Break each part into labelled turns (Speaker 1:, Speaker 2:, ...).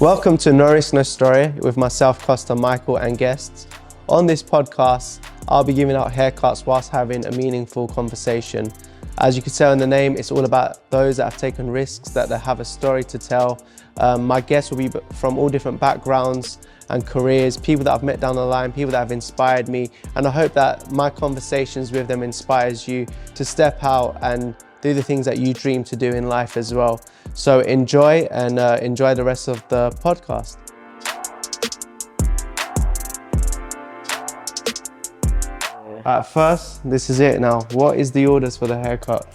Speaker 1: Welcome to No Risk No Story with myself, Costa, Michael and guests. On this podcast, I'll be giving out haircuts whilst having a meaningful conversation. As you can tell in the name, it's all about those that have taken risks, that they have a story to tell. My guests will be from all different backgrounds and careers, people that I've met down the line, people that have inspired me. And I hope that my conversations with them inspires you to step out and do the things that you dream to do in life as well. So enjoy and enjoy the rest of the podcast. First, this is it now. What is the orders for the haircut?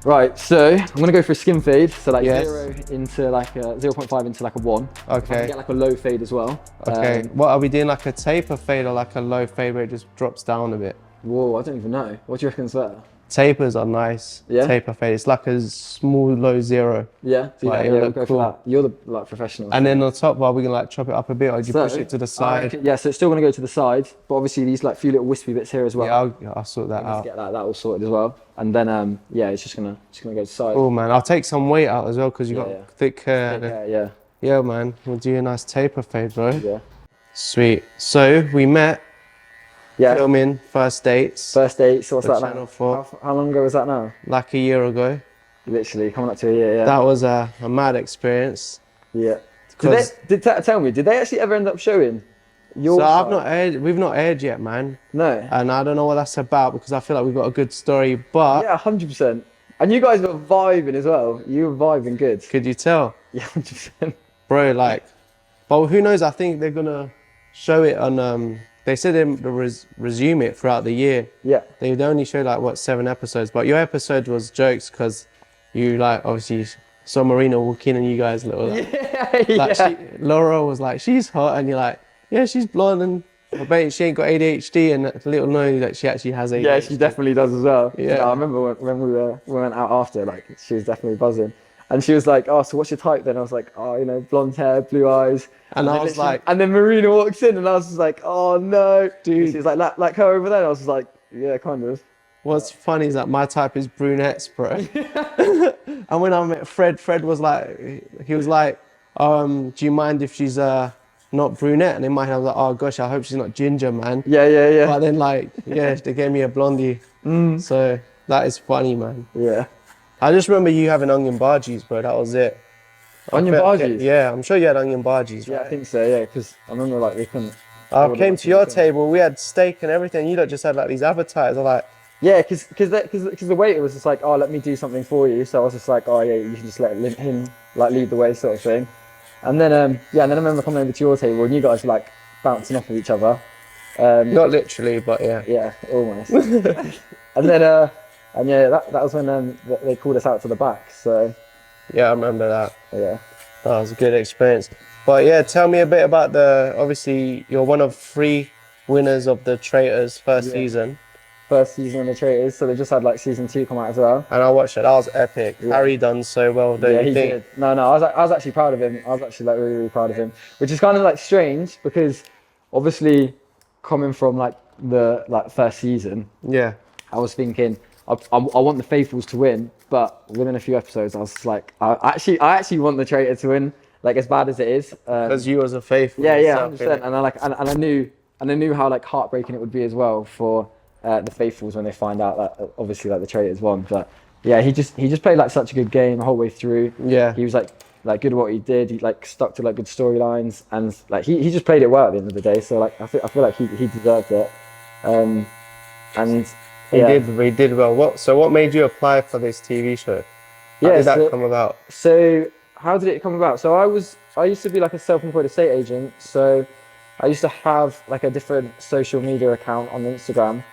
Speaker 2: Right, so I'm gonna go for a skin fade, so like
Speaker 1: Yes.
Speaker 2: 0 into like a 0.5 into like a 1. I
Speaker 1: Okay.
Speaker 2: can get like a low fade as well.
Speaker 1: Okay. What are we doing? Like a taper fade or like a low fade where it just drops down a bit?
Speaker 2: Whoa, I don't even know. What do you reckon's better?
Speaker 1: Tapers are nice.
Speaker 2: Yeah?
Speaker 1: Taper fade. It's like a small low zero.
Speaker 2: Yeah, so
Speaker 1: Like,
Speaker 2: yeah,
Speaker 1: it'll
Speaker 2: we'll
Speaker 1: look
Speaker 2: go
Speaker 1: cool.
Speaker 2: for that. You're the like professional.
Speaker 1: And then on top, are we gonna like chop it up a bit, or do you
Speaker 2: So,
Speaker 1: push it to the side?
Speaker 2: yeah, so it's still gonna go to the side, but obviously these like few little wispy bits here as well.
Speaker 1: Yeah, I'll sort that
Speaker 2: Let's
Speaker 1: out.
Speaker 2: get that all sorted as well. And then yeah, it's just gonna go to the side.
Speaker 1: Oh man, I'll take some weight out as well because you got
Speaker 2: Yeah.
Speaker 1: thick hair.
Speaker 2: Yeah.
Speaker 1: Yeah, man, we'll do a nice taper fade, bro.
Speaker 2: Yeah.
Speaker 1: Sweet. So we met
Speaker 2: Yeah.
Speaker 1: filming First Dates
Speaker 2: First date, so what's
Speaker 1: for
Speaker 2: that
Speaker 1: Channel
Speaker 2: now?
Speaker 1: 4
Speaker 2: How long ago was that now?
Speaker 1: like a year ago.
Speaker 2: Literally coming up to a year, yeah.
Speaker 1: That was a mad experience.
Speaker 2: Yeah.
Speaker 1: Because
Speaker 2: Tell me, did they actually ever end up showing your
Speaker 1: so
Speaker 2: side?
Speaker 1: we've not aired yet, man,
Speaker 2: No.
Speaker 1: and I don't know what that's about because I feel like we've got a good story. But
Speaker 2: Yeah, 100%. And you guys were vibing as well. You were vibing good.
Speaker 1: could you tell,
Speaker 2: Yeah, 100%.
Speaker 1: bro? Like, but who knows? I think they're gonna show it on. They said they'll resume it throughout the year.
Speaker 2: Yeah.
Speaker 1: They'd only show like what 7 episodes, but your episode was jokes because you like obviously saw Marina walk in and you guys little like, like
Speaker 2: Yeah.
Speaker 1: Laura was like she's hot and you're like yeah she's blonde and I bet she ain't got ADHD and little know that she actually has ADHD.
Speaker 2: Yeah, she definitely does as well.
Speaker 1: Yeah.
Speaker 2: No, I remember when we went out after, like, she was definitely buzzing. And she was like, oh, so what's your type then? I was like, oh, you know, blonde hair, blue eyes.
Speaker 1: And I
Speaker 2: then
Speaker 1: was like-
Speaker 2: and then Marina walks in and I was just like, oh no.
Speaker 1: Dude.
Speaker 2: And she was like her over there. And I was just like, yeah, kind of.
Speaker 1: What's funny is that my type is brunettes, bro. And when I met Fred was like, he was like, do you mind if she's not brunette? And in my head I was like, oh gosh, I hope she's not ginger, man.
Speaker 2: Yeah.
Speaker 1: But then like, yeah, they gave me a blondie. So that is funny, man.
Speaker 2: Yeah.
Speaker 1: I just remember you having onion bhajis, bro. That was it.
Speaker 2: Onion bhajis?
Speaker 1: Yeah, I'm sure you had onion bhajis,
Speaker 2: Yeah,
Speaker 1: right?
Speaker 2: I think so, yeah, because I remember like we couldn't.
Speaker 1: I came to your table, we had steak and everything. You lot just had like these appetizers. I'm like,
Speaker 2: Yeah, because the waiter was just like, oh, let me do something for you. So I was just like, oh yeah, you can just let him like lead the way, sort of thing. And then yeah, and then I remember coming over to your table and you guys were like bouncing off of each other.
Speaker 1: not literally, but yeah.
Speaker 2: Yeah, almost. And then and yeah, that was when they called us out to the back. So
Speaker 1: Yeah, I remember that.
Speaker 2: yeah.
Speaker 1: That was a good experience. But yeah, tell me a bit about obviously you're one of 3 winners of the Traitors first season.
Speaker 2: First season of the Traitors, so they just had like season 2 come out as well.
Speaker 1: And I watched it, that was epic.
Speaker 2: Yeah.
Speaker 1: Harry done so well, don't
Speaker 2: Yeah,
Speaker 1: you
Speaker 2: he
Speaker 1: think?
Speaker 2: did. No, I was actually proud of him. I was actually like really proud of him, which is kind of like strange because obviously coming from like the first season,
Speaker 1: Yeah.
Speaker 2: I was thinking I want the faithfuls to win, but within a few episodes I was just like I actually want the Traitor to win, like as bad as it is.
Speaker 1: Because you was a faithful.
Speaker 2: Yeah,
Speaker 1: yourself,
Speaker 2: 100%.
Speaker 1: innit?
Speaker 2: And I knew how like heartbreaking it would be as well for the faithfuls when they find out that obviously like the Traitors won. But yeah, he just played like such a good game the whole way through.
Speaker 1: Yeah.
Speaker 2: He was like good at what he did. He like stuck to like good storylines and like he just played it well at the end of the day. So like I feel like he deserved it. And
Speaker 1: He
Speaker 2: yeah.
Speaker 1: did well. What made you apply for this TV show? How
Speaker 2: Yeah,
Speaker 1: did that
Speaker 2: so-
Speaker 1: come about?
Speaker 2: So how did it come about? So I used to be like a self-employed estate agent. So I used to have like a different social media account on Instagram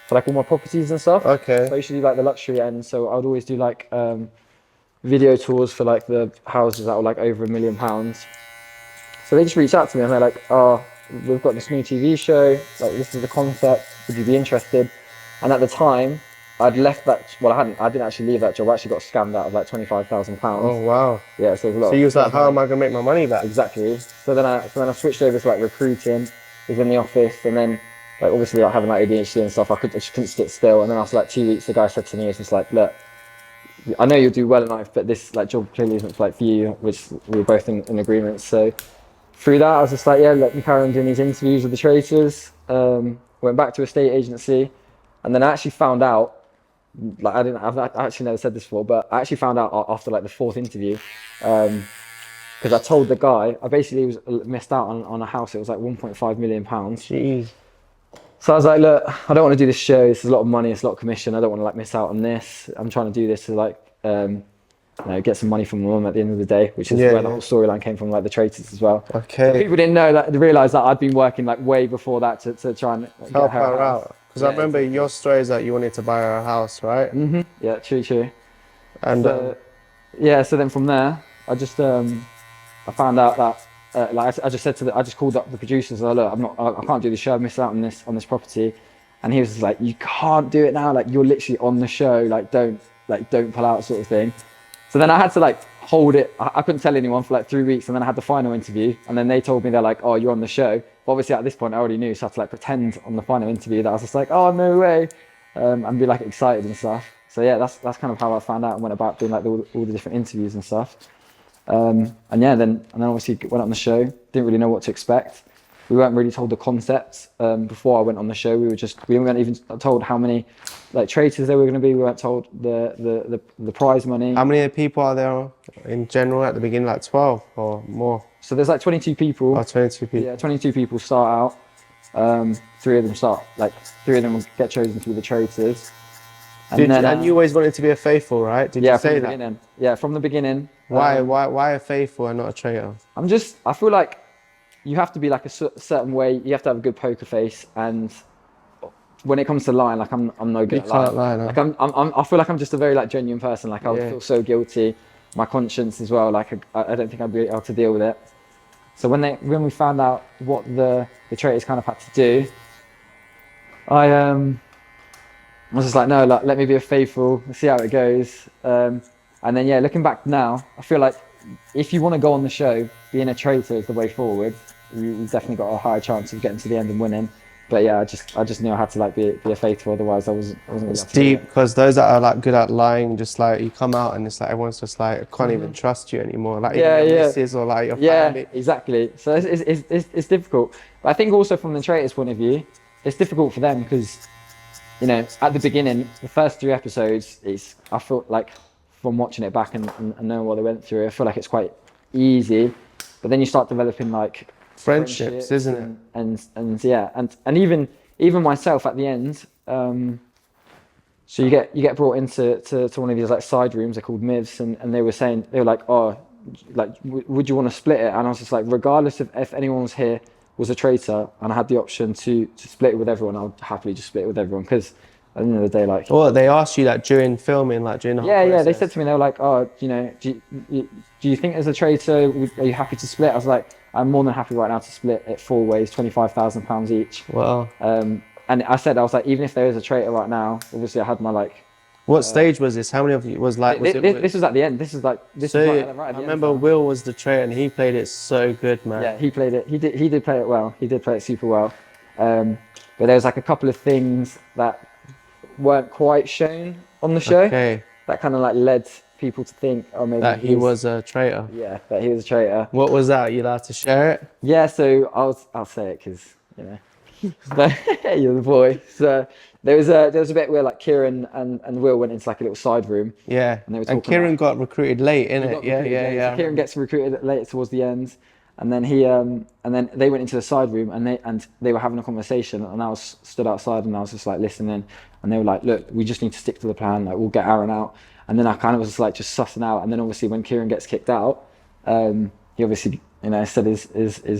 Speaker 2: for like all my properties and stuff.
Speaker 1: Okay.
Speaker 2: So I used to do like the luxury end. So I would always do like video tours for like the houses that were like over £1 million. So they just reached out to me and they're like, oh, we've got this new TV show. Like this is the concept. Would you be interested? And at the time, I'd left that. Well, I didn't actually leave that job. I actually got scammed out of like £25,000.
Speaker 1: Oh wow.
Speaker 2: Yeah, so it was a lot.
Speaker 1: So you was like, how am I gonna make my money back?
Speaker 2: Exactly. So then I switched over to like recruiting within the office, and then like obviously like having like ADHD and stuff, I just couldn't sit still. And then after like 2 weeks, the guy said to me, it's just like, look, I know you'll do well in life, but this like job clearly isn't like for you, which we were both in agreement. So through that, I was just like, yeah, let me carry on doing these interviews with the Traitors. Went back to a estate agency, and then I actually found out, like I've actually never said this before, but I actually found out after like the 4th interview, because I told the guy, I basically was missed out on a house. It was like 1.5 million pounds.
Speaker 1: Jeez.
Speaker 2: So I was like, look, I don't want to do this show. This is a lot of money. It's a lot of commission. I don't want to like miss out on this. I'm trying to do this to like, get some money from my mum at the end of the day, which is where the whole storyline came from, like the Traitors as well.
Speaker 1: Okay.
Speaker 2: So people didn't know that, they realised that I'd been working like way before that to try and
Speaker 1: help her out. Because I remember your story is that you wanted to buy her a house, right?
Speaker 2: Mm-hmm. Yeah, true.
Speaker 1: And
Speaker 2: so, so then from there, I just I found out that I just said I just called up the producers. Like, look, I can't do the show. I missed out on this property, and he was just like, you can't do it now. Like you're literally on the show. Like don't pull out, sort of thing. So then I had to like hold it. I couldn't tell anyone for like 3 weeks, and then I had the final interview, and then they told me, they're like, oh, you're on the show. But obviously at this point I already knew, so I had to like pretend on the final interview that I was just like, oh no way, and be like excited and stuff. So yeah, that's kind of how I found out and went about doing like all the different interviews and stuff. And then obviously went on the show. Didn't really know what to expect. We weren't really told the concept before I went on the show. We weren't even told how many like Traitors there were going to be. We weren't told the prize money.
Speaker 1: How many people are there in general at the beginning? Like 12 or more?
Speaker 2: So there's like 22 people.
Speaker 1: Oh, 22 people.
Speaker 2: Yeah, 22 people start out. 3 of them will get chosen to be the Traitors.
Speaker 1: And you always wanted to be a faithful, right? Did you say that?
Speaker 2: Beginning. Yeah, from the beginning.
Speaker 1: Why a faithful and not a traitor?
Speaker 2: I feel like you have to be like a certain way. You have to have a good poker face, and when it comes to lying, like I'm no good at lying.
Speaker 1: You can't lie, no.
Speaker 2: Like I feel like I'm just a very like genuine person. Like I would feel so guilty. My conscience as well. Like I don't think I'd be able to deal with it. So when we found out what the Traitors kind of had to do, I was just like, no, like, let me be a faithful. Let's see how it goes. And then looking back now, I feel like if you want to go on the show, being a traitor is the way forward. You've definitely got a higher chance of getting to the end and winning. But yeah, I just knew I had to like be a faithful, otherwise I wasn't.
Speaker 1: It's deep, because those that are like good at lying, just like you come out and it's like everyone's just like, I can't even trust you anymore. Like even your missus or like your family.
Speaker 2: Yeah, exactly. So it's difficult. But I think also from the Traitors' point of view, it's difficult for them because, you know, at the beginning, the first 3 episodes, I felt like from watching it back and knowing what they went through, I feel like it's quite easy. But then you start developing like
Speaker 1: friendships, isn't it?
Speaker 2: And even myself at the end. So you get brought into one of these like side rooms. They're called MIVs, and they were like, oh, like would you want to split it? And I was just like, regardless of if anyone was here was a traitor and I had the option to split it with everyone, I would happily just split it with everyone, because at the end of the day, like...
Speaker 1: Well, they asked you that during filming, like during the whole process.
Speaker 2: They said to me, they were like, oh, you know, do you think as a traitor, are you happy to split? I was like, I'm more than happy right now to split it 4 ways, £25,000 each.
Speaker 1: Wow.
Speaker 2: And I was like, even if there is a traitor right now, obviously I had my like...
Speaker 1: What stage was this? How many of you was like...
Speaker 2: This was at the end. This is right at the end.
Speaker 1: I remember Will was the traitor and he played it so good, man.
Speaker 2: Yeah, he played it. He did play it well. He did play it super well. But there was like a couple of things that weren't quite shown on the show.
Speaker 1: Okay. That
Speaker 2: kind of like led people to think, oh, maybe
Speaker 1: that he was a traitor.
Speaker 2: Yeah, that he was a traitor.
Speaker 1: What was that? Are you allowed to share it?
Speaker 2: Yeah, so I'll say it because, you know, but you're the boy. So there was a bit where like Kieran and Will went into like a little side room.
Speaker 1: Yeah. And Kieran got recruited late, innit? Yeah.
Speaker 2: So Kieran gets recruited later towards the end, and then then they went into the side room and they were having a conversation, and I was stood outside and I was just like listening, and they were like, look, we just need to stick to the plan. Like we'll get Aaron out. And then I kind of was just like just sussing out, and then obviously when Kieran gets kicked out, he obviously, you know, said his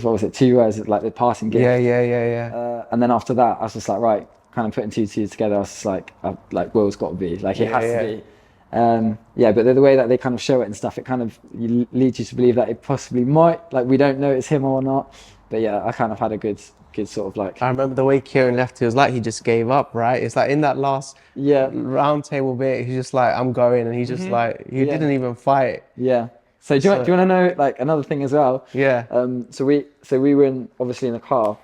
Speaker 2: what was it, 2 words, like the passing gift.
Speaker 1: Yeah.
Speaker 2: And then after that, I was just like, right, kind of putting 2 together. I was just like Will's got to be, like he has to be. But the way that they kind of show it and stuff, it kind of leads you to believe that it possibly might, like we don't know it's him or not. But yeah, I kind of had a good sort of like...
Speaker 1: I remember the way Kieran left, it was like he just gave up, right? It's like in that last round table bit, he's just like, I'm going, and he just like, he didn't even fight.
Speaker 2: Yeah. So do you want to know like another thing as well?
Speaker 1: Yeah.
Speaker 2: So we were obviously in the car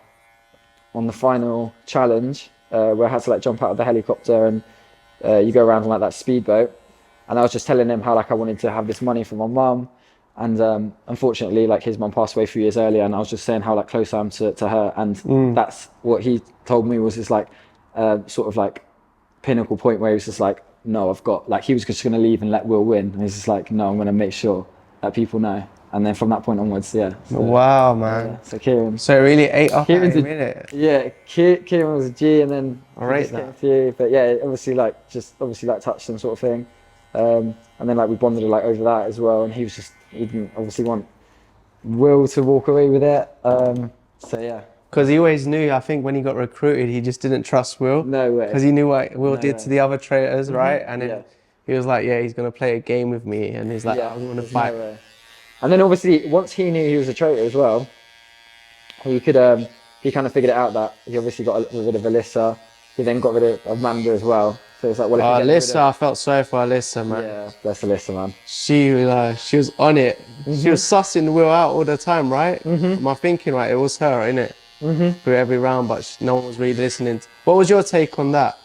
Speaker 2: on the final challenge where I had to like jump out of the helicopter and you go around on like that speedboat, and I was just telling them how like I wanted to have this money for my mum, And unfortunately, like his mum passed away a few years earlier, and I was just saying how like close I am to her, and that's what he told me was his like sort of like pinnacle point where he was just like, no, I've got like he was just going to leave and let Will win, and he's just like, no, I'm going to make sure that people know. And then from that point onwards, yeah. So,
Speaker 1: wow, man.
Speaker 2: Yeah, so Kieran.
Speaker 1: So it really ate up at
Speaker 2: Kieran's
Speaker 1: him, innit?
Speaker 2: Yeah, Kieran was a G, and then
Speaker 1: I rate
Speaker 2: just came
Speaker 1: that.
Speaker 2: through. But yeah, obviously like touched him sort of thing. And then like we bonded like over that as well, and he didn't obviously want Will to walk away with it. So yeah.
Speaker 1: Because he always knew, I think when he got recruited, he just didn't trust Will.
Speaker 2: No way.
Speaker 1: Because he knew what Will
Speaker 2: No
Speaker 1: did
Speaker 2: way.
Speaker 1: to the other traitors, right? And then
Speaker 2: Yeah.
Speaker 1: he was like, yeah, he's going to play a game with me. And he's like,
Speaker 2: Yeah,
Speaker 1: I want to
Speaker 2: there's
Speaker 1: fight.
Speaker 2: no way. And then obviously once he knew he was a traitor as well, he kind of figured it out that he obviously got rid of Alyssa. He then got rid of Amanda as well. So it's like, well, if you get rid
Speaker 1: Alyssa, I felt sorry for Alyssa, man.
Speaker 2: yeah, that's Alyssa, man.
Speaker 1: She was on it. She was sussing Will out all the time, right? Am I thinking right? It was her, innit? Through every round, but no one was really listening. What was your take on that?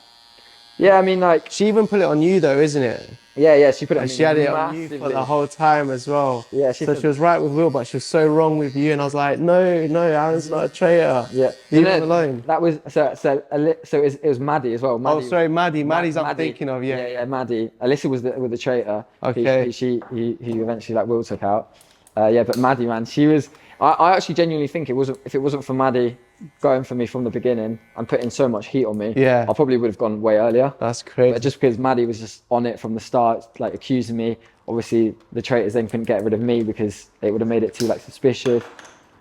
Speaker 2: Yeah, I mean, like,
Speaker 1: She even put it on you though, isn't it?
Speaker 2: yeah, she put it on
Speaker 1: And
Speaker 2: me
Speaker 1: she had it on you for
Speaker 2: massively.
Speaker 1: the whole time as well.
Speaker 2: Yeah,
Speaker 1: so she was right with Will, but she was so wrong with you. And I was like, no, Aaron's not a traitor.
Speaker 2: Yeah,
Speaker 1: Leave
Speaker 2: so
Speaker 1: him alone.
Speaker 2: That was it was Maddie as well. Maddie,
Speaker 1: Oh, sorry, Maddie. Maddie's I'm
Speaker 2: Maddie.
Speaker 1: thinking of, yeah.
Speaker 2: Yeah, Maddie. Alyssa was the traitor.
Speaker 1: Okay.
Speaker 2: He eventually like Will took out. Yeah, but Maddie, man, she was. I actually genuinely think if it wasn't for Maddie going for me from the beginning and putting so much heat on me,
Speaker 1: Yeah.
Speaker 2: I probably would have gone way earlier.
Speaker 1: That's crazy.
Speaker 2: But just because Maddie was just on it from the start, like accusing me, obviously the traitors then couldn't get rid of me because it would have made it too like suspicious.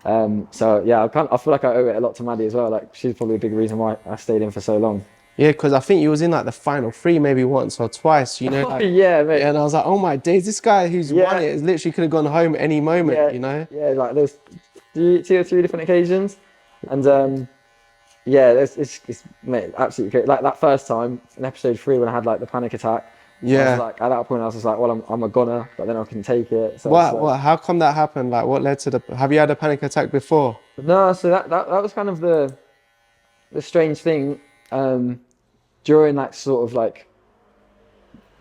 Speaker 2: So yeah, I feel like I owe it a lot to Maddie as well. Like she's probably a big reason why I stayed in for so long.
Speaker 1: Yeah, because I think you was in like the final three maybe once or twice, you know. Like,
Speaker 2: yeah, mate.
Speaker 1: and I was like, oh my days, this guy who's
Speaker 2: Yeah.
Speaker 1: won it literally could have gone home any moment,
Speaker 2: Yeah,
Speaker 1: you know.
Speaker 2: Yeah, like there's two or three different occasions, and yeah, it's mate, absolutely great. Like that first time in episode 3 when I had like the panic attack. I
Speaker 1: Yeah.
Speaker 2: was like, at that point I was just like, well, I'm a goner, but then I can take it. So
Speaker 1: What? How come that happened? Like, what led to the? Have you had a panic attack before?
Speaker 2: No, so that was kind of the strange thing during that sort of like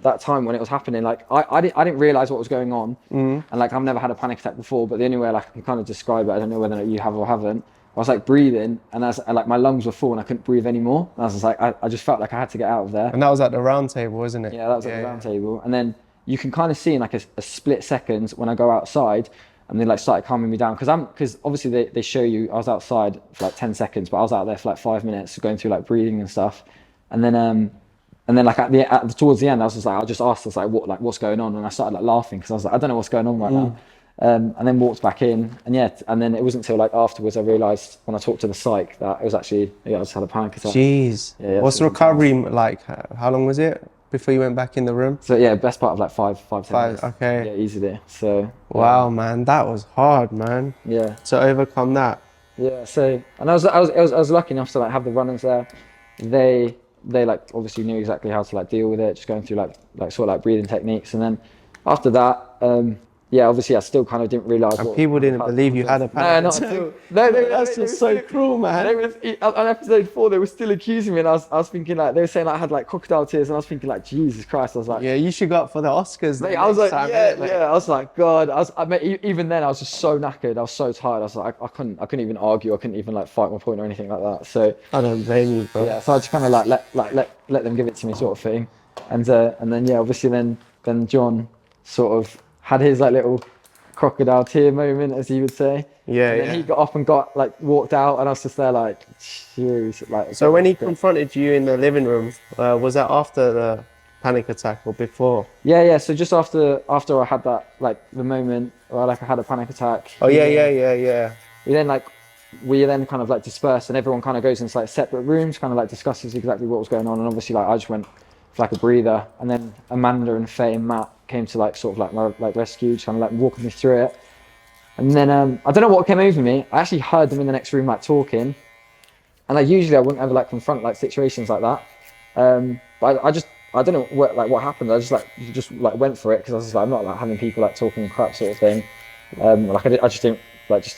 Speaker 2: that time when it was happening. Like I didn't realize what was going on, and like I've never had a panic attack before. But the only way like I can kind of describe it, I don't know whether you have or haven't. I was like breathing, and like my lungs were full, and I couldn't breathe anymore. And I was just like, I just felt like I had to get out of there.
Speaker 1: And that was at the round table, wasn't it?
Speaker 2: Yeah, that was at the round table. And then you can kind of see in like a split second when I go outside, and they like started calming me down because obviously they show you I was outside for like 10 seconds, but I was out there for like 5 minutes going through like breathing and stuff. And then like towards the end, I was just like, I just asked us like what's going on, and I started like laughing because I was like, I don't know what's going on right now. And then walked back in, and then it wasn't until like afterwards I realised when I talked to the psych that it was actually I just had a panic attack.
Speaker 1: Jeez.
Speaker 2: Yeah,
Speaker 1: What's the recovery like? How long was it before you went back in the room?
Speaker 2: So yeah, best part of like 5 10 minutes.
Speaker 1: Okay.
Speaker 2: Yeah, easily. So
Speaker 1: Wow, man, that was hard, man.
Speaker 2: Yeah.
Speaker 1: To overcome that.
Speaker 2: Yeah. So and I was lucky enough to like have the runners there. They like obviously knew exactly how to like deal with it, just going through like sort of like breathing techniques, and then after that. Yeah, obviously I still kind of didn't realise.
Speaker 1: And people didn't believe you had a panic
Speaker 2: attack. No, not at all.
Speaker 1: That's just so cruel, man.
Speaker 2: On episode 4, they were still accusing me, and I was thinking like they were saying like, I had like crocodile tears, and I was thinking like Jesus Christ. I was like,
Speaker 1: yeah, you should go up for the Oscars.
Speaker 2: Mate, I was like, I was like, God. Even then I was just so knackered. I was so tired. I was like, I couldn't even argue. I couldn't even like fight my point or anything like that. So
Speaker 1: I don't blame you, bro.
Speaker 2: Yeah, so I just kind of like let them give it to me, sort of thing, and then yeah, obviously then John sort of had his like little crocodile tear moment, as he would say.
Speaker 1: Yeah,
Speaker 2: and then he got up and walked out, and I was just there like, jeez. Like,
Speaker 1: so when he confronted you in the living room, was that after the panic attack or before?
Speaker 2: Yeah. So just after I had that like the moment where like I had a panic attack.
Speaker 1: Oh yeah.
Speaker 2: We then kind of like dispersed, and everyone kind of goes into like separate rooms, kind of like discusses exactly what was going on. And obviously like I just went for like a breather, and then Amanda and Faye and Matt came to like sort of like my like rescue, kind of like walking me through it. And then I don't know what came over me. I actually heard them in the next room like talking, and like usually I wouldn't ever like confront like situations like that. But I don't know what happened. I just went for it because I was just like, I'm not like having people like talking crap sort of thing. I just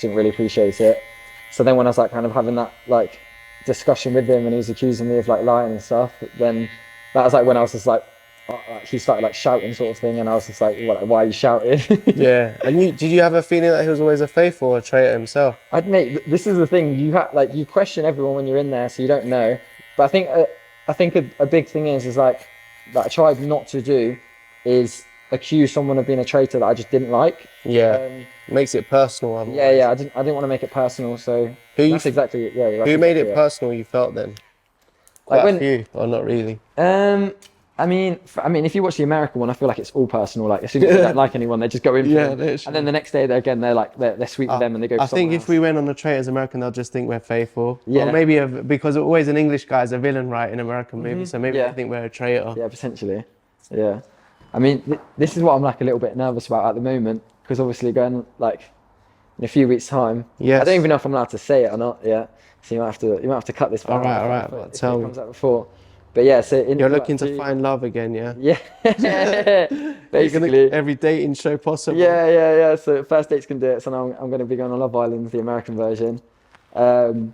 Speaker 2: didn't really appreciate it. So then when I was like kind of having that like discussion with him, and he was accusing me of like lying and stuff, then that was like when I was just like he started like shouting sort of thing, and I was just like, what, why are you shouting?
Speaker 1: Yeah. And did you have a feeling that he was always a faithful or a traitor himself?
Speaker 2: I'd mate, this is the thing. You question everyone when you're in there, so you don't know. But I think a big thing is like that I tried not to do is accuse someone of being a traitor that I just didn't like.
Speaker 1: Yeah. Makes it personal. Otherwise.
Speaker 2: Yeah. I didn't want to make it personal. So that's exactly it. Yeah. That's
Speaker 1: Who made
Speaker 2: exactly
Speaker 1: it personal? You felt then?
Speaker 2: Like
Speaker 1: Quite a few, or not really?
Speaker 2: I mean, if you watch the American one, I feel like it's all personal. Like as soon as they don't like anyone, they just go in for them.
Speaker 1: literally.
Speaker 2: And then the next day, they're sweet with them, and they go.
Speaker 1: I think if
Speaker 2: else.
Speaker 1: we went on the Traitors American, they'll just think we're faithful.
Speaker 2: Yeah.
Speaker 1: Or maybe because always an English guy is a villain, right, in American movies. So maybe they think we're a traitor.
Speaker 2: Yeah, potentially. Yeah. I mean, this is what I'm like a little bit nervous about at the moment, because obviously going like in a few weeks' time.
Speaker 1: Yes.
Speaker 2: I don't even know if I'm allowed to say it or not yet. So you might have to cut this.
Speaker 1: All right. But tell me.
Speaker 2: Comes out before. But yeah, so
Speaker 1: You're looking to find love again, yeah?
Speaker 2: Yeah. Basically.
Speaker 1: Every dating show possible.
Speaker 2: Yeah. So first dates can do it. So now I'm going to be going on Love Island, the American version. That'll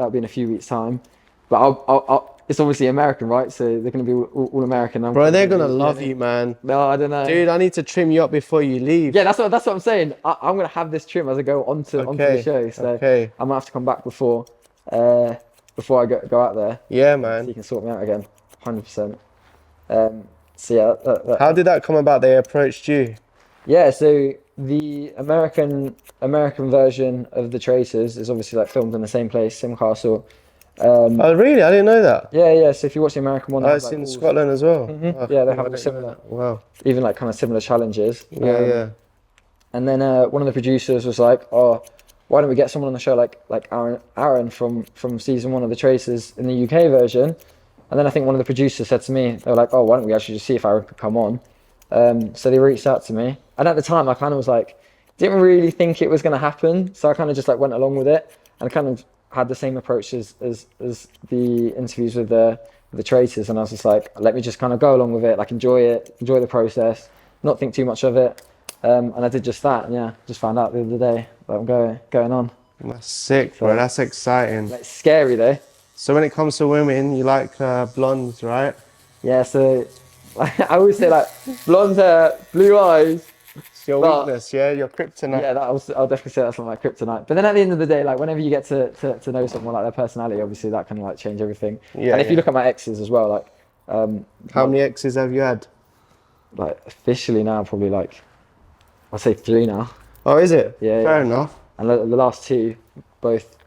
Speaker 2: be in a few weeks' time. But it's obviously American, right? So they're going to be all American.
Speaker 1: Bro, they're going to love you, man.
Speaker 2: No, I don't know.
Speaker 1: Dude, I need to trim you up before you leave.
Speaker 2: Yeah, that's what I'm saying. I'm going to have this trim as I go onto the show. So I might have to come back before I go out there.
Speaker 1: Yeah, man.
Speaker 2: So you can sort me out again, 100%.
Speaker 1: How did that come about? They approached you?
Speaker 2: Yeah, so the American version of the Traitors is obviously like filmed in the same place, same castle.
Speaker 1: Oh, really? I didn't know that.
Speaker 2: Yeah. So if you watch the American one,
Speaker 1: it's in Scotland as well.
Speaker 2: Oh, yeah, they have a similar.
Speaker 1: Wow.
Speaker 2: Even like kind of similar challenges.
Speaker 1: Yeah.
Speaker 2: And then one of the producers was like, "Oh, why don't we get someone on the show like Aaron from season 1 of the Traitors in the UK version?" And then I think one of the producers said to me, they were like, "Oh, why don't we actually just see if Aaron could come on?" So they reached out to me, and at the time I kind of was like, didn't really think it was going to happen, so I kind of just like went along with it, and I kind of had the same approach as the interviews with the Traitors, and I was just like, let me just kind of go along with it, like enjoy the process, not think too much of it, and I did just that, and yeah, just found out the other day that I'm going on.
Speaker 1: That's sick, bro. That's exciting.
Speaker 2: It's scary though.
Speaker 1: So when it comes to women, you like blondes, right?
Speaker 2: Yeah, so I always say like blonde hair, blue eyes.
Speaker 1: It's your weakness, yeah? Your kryptonite.
Speaker 2: Yeah, I'll definitely say that's not my kryptonite. But then at the end of the day, like whenever you get to know someone, like their personality, obviously that can like change everything.
Speaker 1: Yeah.
Speaker 2: And if you look at my exes as well, like
Speaker 1: how many exes have you had?
Speaker 2: Like officially now, probably like I'd say 3 now.
Speaker 1: Oh, is it?
Speaker 2: Yeah.
Speaker 1: Fair enough.
Speaker 2: And the last 2, both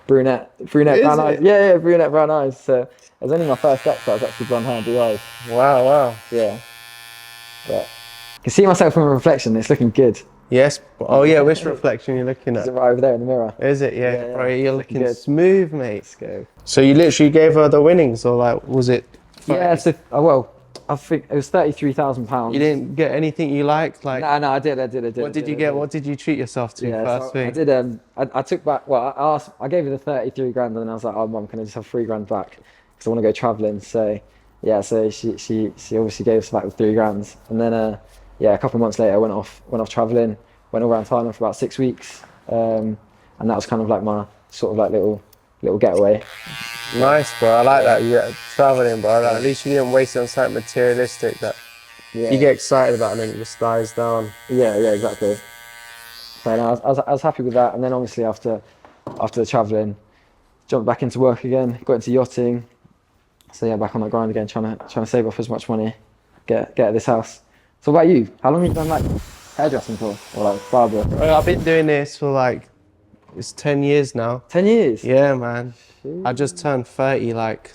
Speaker 2: brunette brown eyes. Yeah, brunette brown eyes. So it was only my first ex that was actually blonde hair and blue eyes.
Speaker 1: Wow.
Speaker 2: Yeah. But I can see myself from a reflection. It's looking good.
Speaker 1: Yes. Oh yeah, which reflection you're looking
Speaker 2: Is
Speaker 1: at?
Speaker 2: it right over there in the mirror?
Speaker 1: Is it? Yeah. Bro, you're looking
Speaker 2: good.
Speaker 1: smooth, mate.
Speaker 2: Let's go.
Speaker 1: So you literally gave her the winnings, or like, was it?
Speaker 2: Yeah. So I think it was £33,000.
Speaker 1: You didn't get anything you liked, like.
Speaker 2: No, I did.
Speaker 1: What did you get? What did you treat yourself to first thing?
Speaker 2: I did. I took back. Well, I gave her the 33 grand, and then I was like, "Oh, mum, can I just have 3 grand back? Because I want to go travelling." So, yeah. So she obviously gave us back the 3 grand, and then a couple of months later, I went off travelling, went all around Thailand for about 6 weeks, and that was kind of like my sort of like little getaway.
Speaker 1: Nice, bro. I like that. You get traveling, bro. Like, at least you didn't waste it on something materialistic that you get excited about and then it just dies down.
Speaker 2: Yeah, exactly. So no, I was happy with that, and then obviously after the travelling, jumped back into work again, got into yachting. So yeah, back on that grind again, trying to save up as much money, get at this house. So what about you? How long have you done like hairdressing for, or like barber?
Speaker 1: Bro, I've been doing this for like, it's 10 years now.
Speaker 2: 10 years?
Speaker 1: Yeah, man. I just turned 30, like.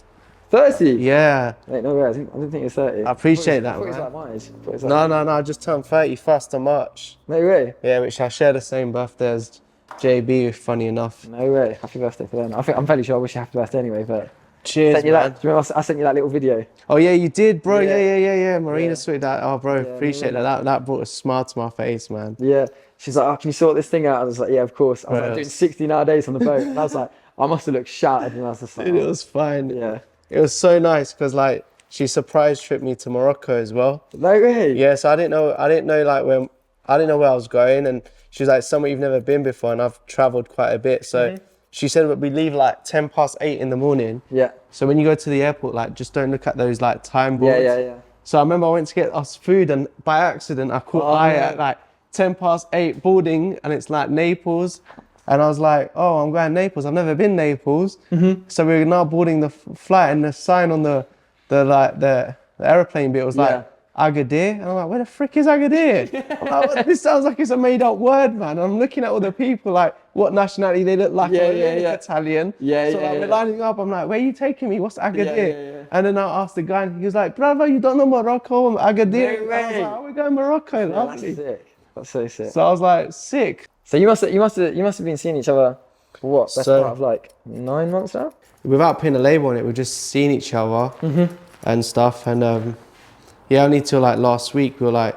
Speaker 2: 30?
Speaker 1: Yeah.
Speaker 2: Wait, no way, I didn't think you're 30.
Speaker 1: I appreciate that,
Speaker 2: I thought
Speaker 1: man.
Speaker 2: it was like my age.
Speaker 1: No, I just turned 30 1st of March.
Speaker 2: No way.
Speaker 1: Yeah, which I share the same birthday as JB, funny enough.
Speaker 2: No way. Happy birthday for them. I'm fairly sure I wish you happy birthday anyway, but...
Speaker 1: Cheers, man.
Speaker 2: Do you remember I sent you that little video?
Speaker 1: Oh yeah, you did, bro. Yeah. Marina
Speaker 2: Yeah.
Speaker 1: sweet that. Oh, bro, appreciate that. That brought a smile to my face, man.
Speaker 2: Yeah. She's like, "Oh, can you sort this thing out?" I was like, "Yeah, of course." I was like, doing 60 nowadays on the boat. And I was like, I must have looked shattered. And I was just like,
Speaker 1: Dude, it was fine.
Speaker 2: Yeah.
Speaker 1: It was so nice because like she surprise tripped me to Morocco as well.
Speaker 2: No way.
Speaker 1: Yeah, so I didn't know where I was going, and she was like, somewhere you've never been before, and I've travelled quite a bit. So she said we leave like 8:10 in the morning.
Speaker 2: Yeah.
Speaker 1: So when you go to the airport, like just don't look at those like time boards.
Speaker 2: Yeah.
Speaker 1: So I remember I went to get us food and by accident I caught eye at like 8:10 boarding and it's like Naples. And I was like, oh, I'm going Naples. I've never been Naples. So we were now boarding the flight and the sign on the airplane bit was like Agadir. And I'm like, where the frick is Agadir? I'm like, this sounds like it's a made up word, man. And I'm looking at all the people like what nationality they look like. Italian. So we're lining up. I'm like, where are you taking me? What's Agadir? And then I asked the guy and he was like, brother, you don't know Morocco? Agadir.
Speaker 2: No
Speaker 1: I was like, oh, we're going Morocco. Lovely.
Speaker 2: That's sick. That's so sick.
Speaker 1: So I was like, sick.
Speaker 2: So you must have been seeing each other for what? Best part of like 9 months now?
Speaker 1: Without putting a label on it, we're just seeing each other and stuff. And only till like last week we were like,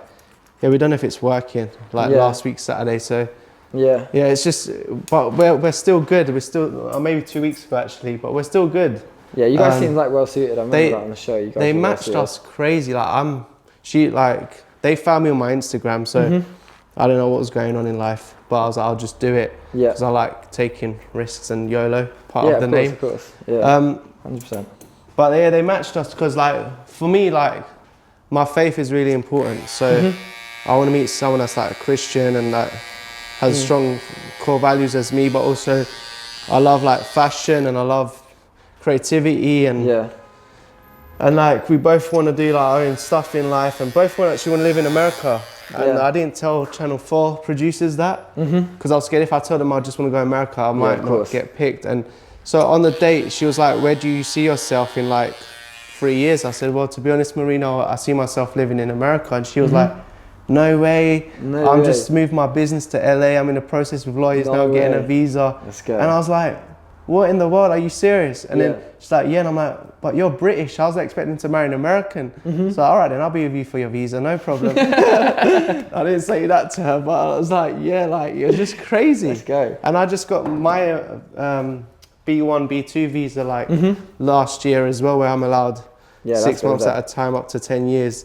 Speaker 1: we don't know if it's working. Like last week Saturday, so it's just. But we're still good. We're still maybe 2 weeks ago actually, but we're still good. Yeah,
Speaker 2: you guys seem like well suited. I remember that on the show. You guys
Speaker 1: they matched us crazy. Like they found me on my Instagram, so I don't know what was going on in life. But I was like, I'll just do it because I like taking risks and YOLO, part of the name.
Speaker 2: Of course. Yeah, 100%.
Speaker 1: But they matched us because like, for me, like my faith is really important. So I want to meet someone that's like a Christian and like has strong core values as me, but also I love like fashion and I love creativity and like we both want to do like our own stuff in life and both actually want to live in America. And I didn't tell Channel 4 producers that because I was scared if I told them I just want to go to America, I might not get picked. And so on the date, she was like, where do you see yourself in like 3 years? I said, well, to be honest, Marino, I see myself living in America. And she was like, no way. I'm just moving my business to LA. I'm in the process with lawyers now getting a visa.
Speaker 2: Let's go.
Speaker 1: And I was like, what in the world? Are you serious? And then she's like, yeah. And I'm like, but you're British. I was expecting to marry an American. So all right, then I'll be with you for your visa, no problem. I didn't say that to her, but I was like, yeah, like you're just crazy.
Speaker 2: Let's go.
Speaker 1: And I just got my B1, B2 visa like last year as well, where I'm allowed 6 months at a time, up to 10 years.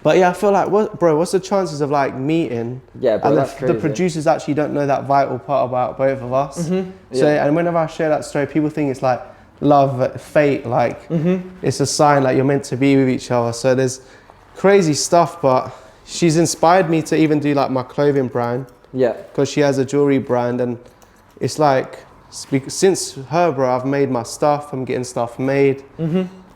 Speaker 1: But yeah, I feel like, what's the chances of like meeting? Yeah, bro, and the producers actually don't know that vital part about both of us. So, and whenever I share that story, people think it's like love, fate, like it's a sign like you're meant to be with each other. So there's crazy stuff, but she's inspired me to even do like my clothing brand. Because she has a jewelry brand, and it's like since her, bro, I've made my stuff. I'm getting stuff made.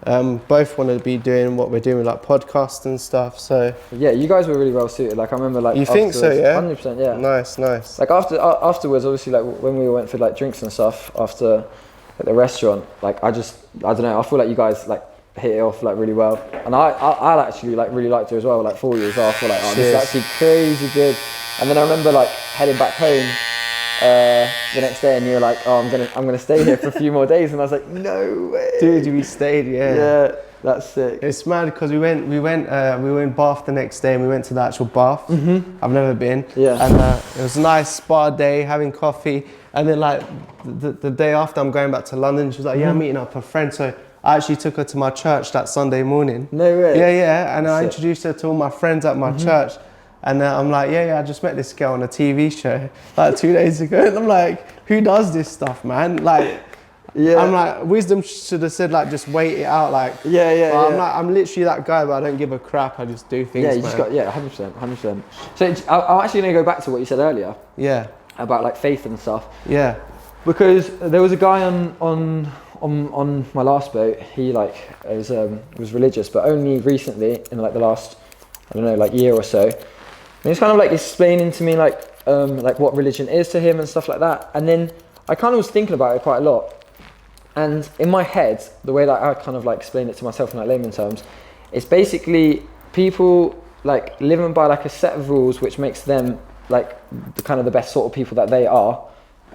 Speaker 1: Both want to be doing what we're doing with like podcasts and stuff. So
Speaker 2: yeah, you guys were really well suited. Like I remember, like
Speaker 1: you think so, yeah?
Speaker 2: 100%, yeah.
Speaker 1: Nice.
Speaker 2: Like afterwards, obviously, like when we went for like drinks and stuff after at the restaurant, like I don't know. I feel like you guys like hit it off like really well, and I actually like really liked her as well. Like 4 years after, like oh, this is actually crazy good. And then I remember like heading back home the next day, and you were like, oh, I'm gonna stay here for a few more days, and I was like, no way,
Speaker 1: dude, we stayed.
Speaker 2: Yeah, that's sick.
Speaker 1: It's mad because we went Bath the next day, and we went to the actual bath. I've never been. And it was a nice spa day, having coffee, and then like the day after, I'm going back to London. She was like, yeah, I'm meeting up with a friend, so I actually took her to my church that Sunday morning.
Speaker 2: No way.
Speaker 1: Yeah, and I introduced her to all my friends at my church. And I'm like, yeah, I just met this girl on a TV show like 2 days ago. And I'm like, who does this stuff, man? Like, I'm like, wisdom should have said like, just wait it out. Like, I'm literally that guy, but I don't give a crap. I just do things.
Speaker 2: Yeah, you just got 100%. So I'm actually gonna go back to what you said earlier.
Speaker 1: Yeah.
Speaker 2: About like faith and stuff.
Speaker 1: Yeah.
Speaker 2: Because there was a guy on my last boat. He like was religious, but only recently in like the last, I don't know, like year or so. And he's kind of like explaining to me like what religion is to him and stuff like that. And then I kind of was thinking about it quite a lot. And in my head, the way that I kind of like explain it to myself in like layman terms, it's basically people like living by like a set of rules which makes them like the kind of the best sort of people that they are,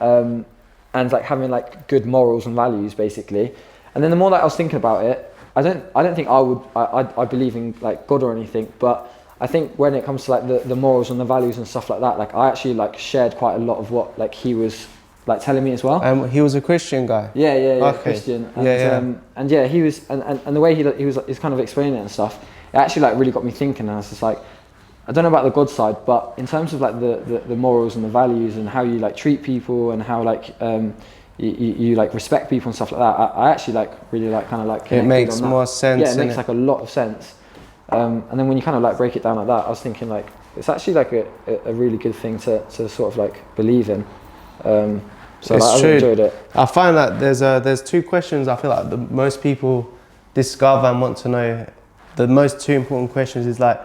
Speaker 2: and like having like good morals and values basically. And then the more that I was thinking about it, I don't think I believe in like God or anything, but I think when it comes to like the morals and the values and stuff like that, like I actually like shared quite a lot of what like he was like telling me as well.
Speaker 1: He was a Christian guy.
Speaker 2: Yeah, okay. Christian. And, and he was, and the way he's kind of explaining it and stuff, it actually like really got me thinking. And I was just like, I don't know about the God side, but in terms of like the morals and the values and how you like treat people and how like you like respect people and stuff like that, I actually like really like kind of like
Speaker 1: it makes more sense.
Speaker 2: Yeah, it makes like a lot of sense. And then when you kind of like break it down like that, I was thinking like it's actually like a really good thing to sort of like believe in. So like, I enjoyed it.
Speaker 1: I find that there's two questions I feel like most people discover and want to know. The most two important questions is like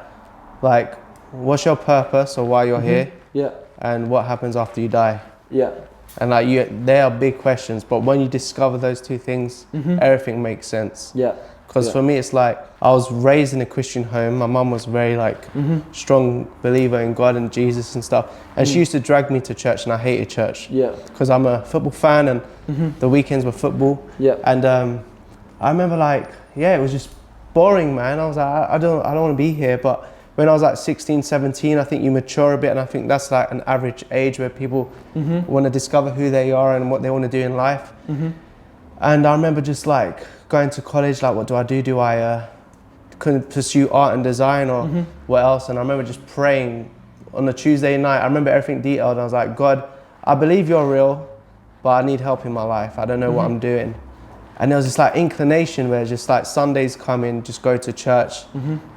Speaker 1: what's your purpose or why you're here?
Speaker 2: Yeah.
Speaker 1: And what happens after you die?
Speaker 2: Yeah.
Speaker 1: And like they are big questions, but when you discover those two things, everything makes sense.
Speaker 2: Yeah.
Speaker 1: Because for me, it's like I was raised in a Christian home. My mum was very like strong believer in God and Jesus and stuff. And she used to drag me to church, and I hated church. Yeah. Because I'm a football fan, and the weekends were football. Yeah. And I remember like, it was just boring, man. I was like, I don't want to be here. But when I was like 16, 17, I think you mature a bit, and I think that's like an average age where people want to discover who they are and what they want to do in life. And I remember just like going to college, like, what do I do? Do I pursue art and design or what else? And I remember just praying on a Tuesday night. I remember everything detailed. And I was like, God, I believe you're real, but I need help in my life. I don't know what I'm doing. And there was this like inclination where just like Sundays come in, just go to church.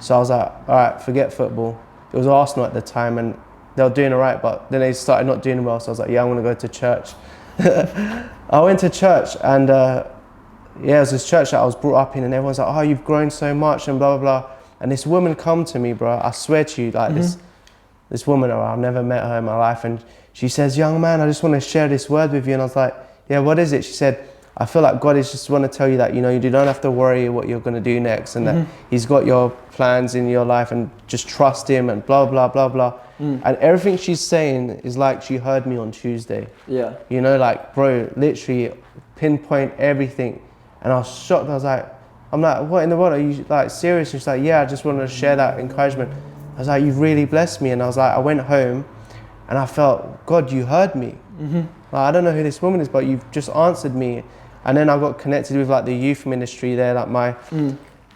Speaker 1: So I was like, all right, forget football. It was Arsenal at the time, and they were doing all right, but then they started not doing well. So I was like, I want to go to church. I went to church, and it was this church that I was brought up in, and everyone's like, oh, you've grown so much and blah, blah, blah. And this woman come to me, bro, I swear to you, like this woman, I've never met her in my life. And she says, young man, I just want to share this word with you. And I was like, yeah, what is it? She said, I feel like God is just want to tell you that, you don't have to worry what you're going to do next, and that he's got your plans in your life, and just trust him and blah, blah, blah, blah. And everything she's saying is like she heard me on Tuesday. Yeah. Like, bro, literally pinpoint everything. And I was shocked. I'm like, what in the world? Are you like serious? And she's like, yeah, I just wanted to share that encouragement. I was like, you've really blessed me. And I was like, I went home and I felt, God, you heard me. Like, I don't know who this woman is, but you've just answered me. And then I got connected with like the youth ministry there. Like my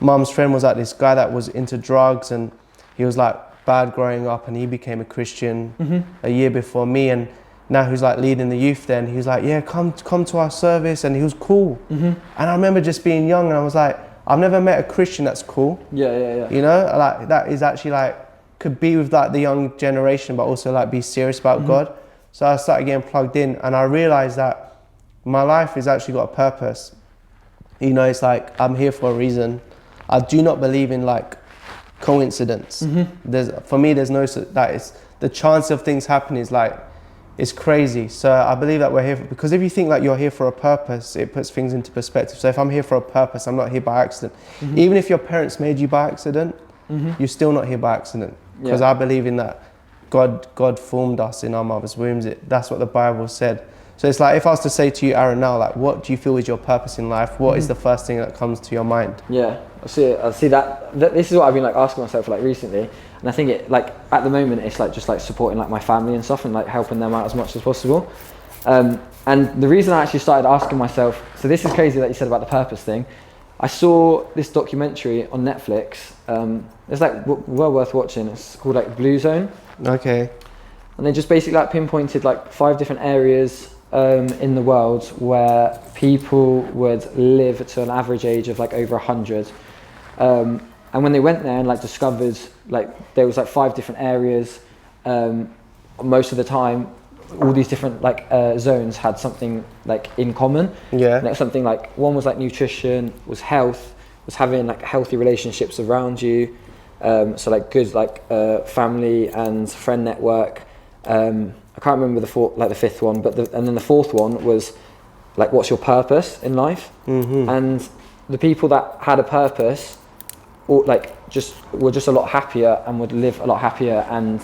Speaker 1: mum's friend was like this guy that was into drugs, and he was like bad growing up, and he became a Christian a year before me. And now he's like leading the youth there, and he was like, yeah, come to our service. And he was cool. And I remember just being young, and I was like, I've never met a Christian that's cool. Yeah. Like that is actually like, could be with like the young generation, but also like be serious about God. So I started getting plugged in, and I realized that my life has actually got a purpose. It's like, I'm here for a reason. I do not believe in like coincidence. For me, there's no, that is, the chance of things happening is like, it's crazy. So I believe that we're here because if you think like you're here for a purpose, it puts things into perspective. So if I'm here for a purpose, I'm not here by accident. Even if your parents made you by accident, you're still not here by accident. Because I believe in that God formed us in our mother's wombs. That's what the Bible said. So it's like, if I was to say to you, Aaron, now, like, what do you feel is your purpose in life? What is the first thing that comes to your mind? Yeah,
Speaker 2: I see that. This is what I've been like asking myself like recently, and I think it like at the moment it's like just like supporting like my family and stuff, and like helping them out as much as possible. And the reason I actually started asking myself, so this is crazy that you said about the purpose thing. I saw this documentary on Netflix. It's like well worth watching. It's called like Blue Zone.
Speaker 1: Okay.
Speaker 2: And they just basically like pinpointed like 5 different areas in the world where people would live to an average age of like over 100. And when they went there and like discovered like there was like 5 different areas, most of the time all these different like zones had something like in common. Yeah. And it was something like, one was like nutrition, was health, was having like healthy relationships around you, so like good like family and friend network. I can't remember the fifth one, but and then the 4th one was like, what's your purpose in life? And the people that had a purpose, or like were just a lot happier and would live a lot happier, and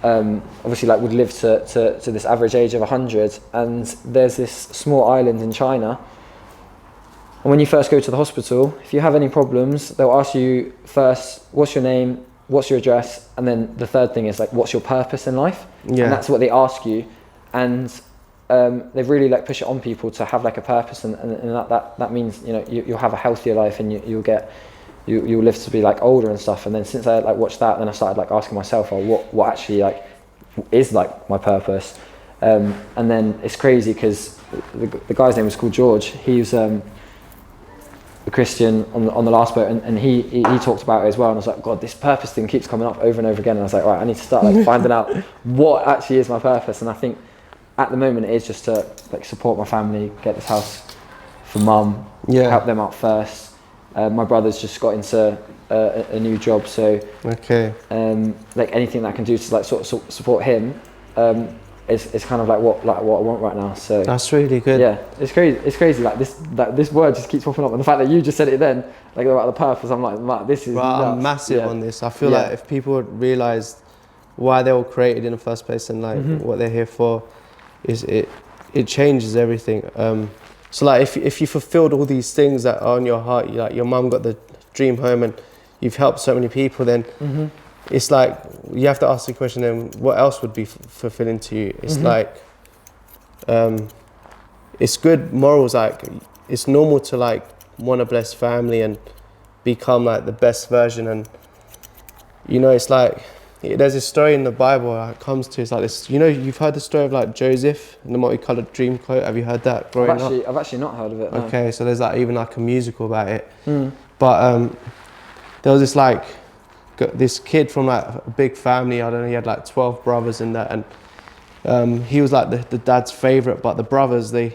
Speaker 2: obviously like would live to this average age of 100. And there's this small island in China, and when you first go to the hospital, if you have any problems, they'll ask you first, what's your name, what's your address, and then the 3rd thing is like, what's your purpose in life? Yeah. And that's what they ask you. And they've really like push it on people to have like a purpose, and that means you'll have a healthier life, and you'll get you'll live to be like older and stuff. And then since I like watched that, then I started like asking myself, oh, what actually like is like my purpose. And then it's crazy because the guy's name was called George. He was a Christian on the last boat, and he talked about it as well. And I was like, God, this purpose thing keeps coming up over and over again. And I was like, right, I need to start like finding out what actually is my purpose. And I think at the moment it is just to like support my family, get this house for mum, help them out first. My brother's just got into a new job, so like anything that I can do to like sort of support him. It's kind of like what I want right now. So
Speaker 1: that's really good.
Speaker 2: Yeah, it's crazy. It's crazy. Like this word just keeps popping up, and the fact that you just said it then, like about the purpose, I'm like, this is.
Speaker 1: Well, I'm massive on this. I feel like if people would realise why they were created in the first place and like what they're here for, it changes everything. So like if you fulfilled all these things that are on your heart, like your mum got the dream home and you've helped so many people, then. It's like you have to ask the question then what else would be fulfilling to you. It's like it's good morals, like it's normal to like want to bless family and become like the best version. And you know, it's like there's this story in the Bible that comes to, it's like this, you know, you've heard the story of like Joseph and the multicolored dream coat. Have you heard that growing up?
Speaker 2: I've actually not heard of it. No.
Speaker 1: Okay, so there's like even like a musical about it. But there was this like this kid from like a big family. I don't know, he had like 12 brothers and that, and he was like the dad's favorite, but the brothers they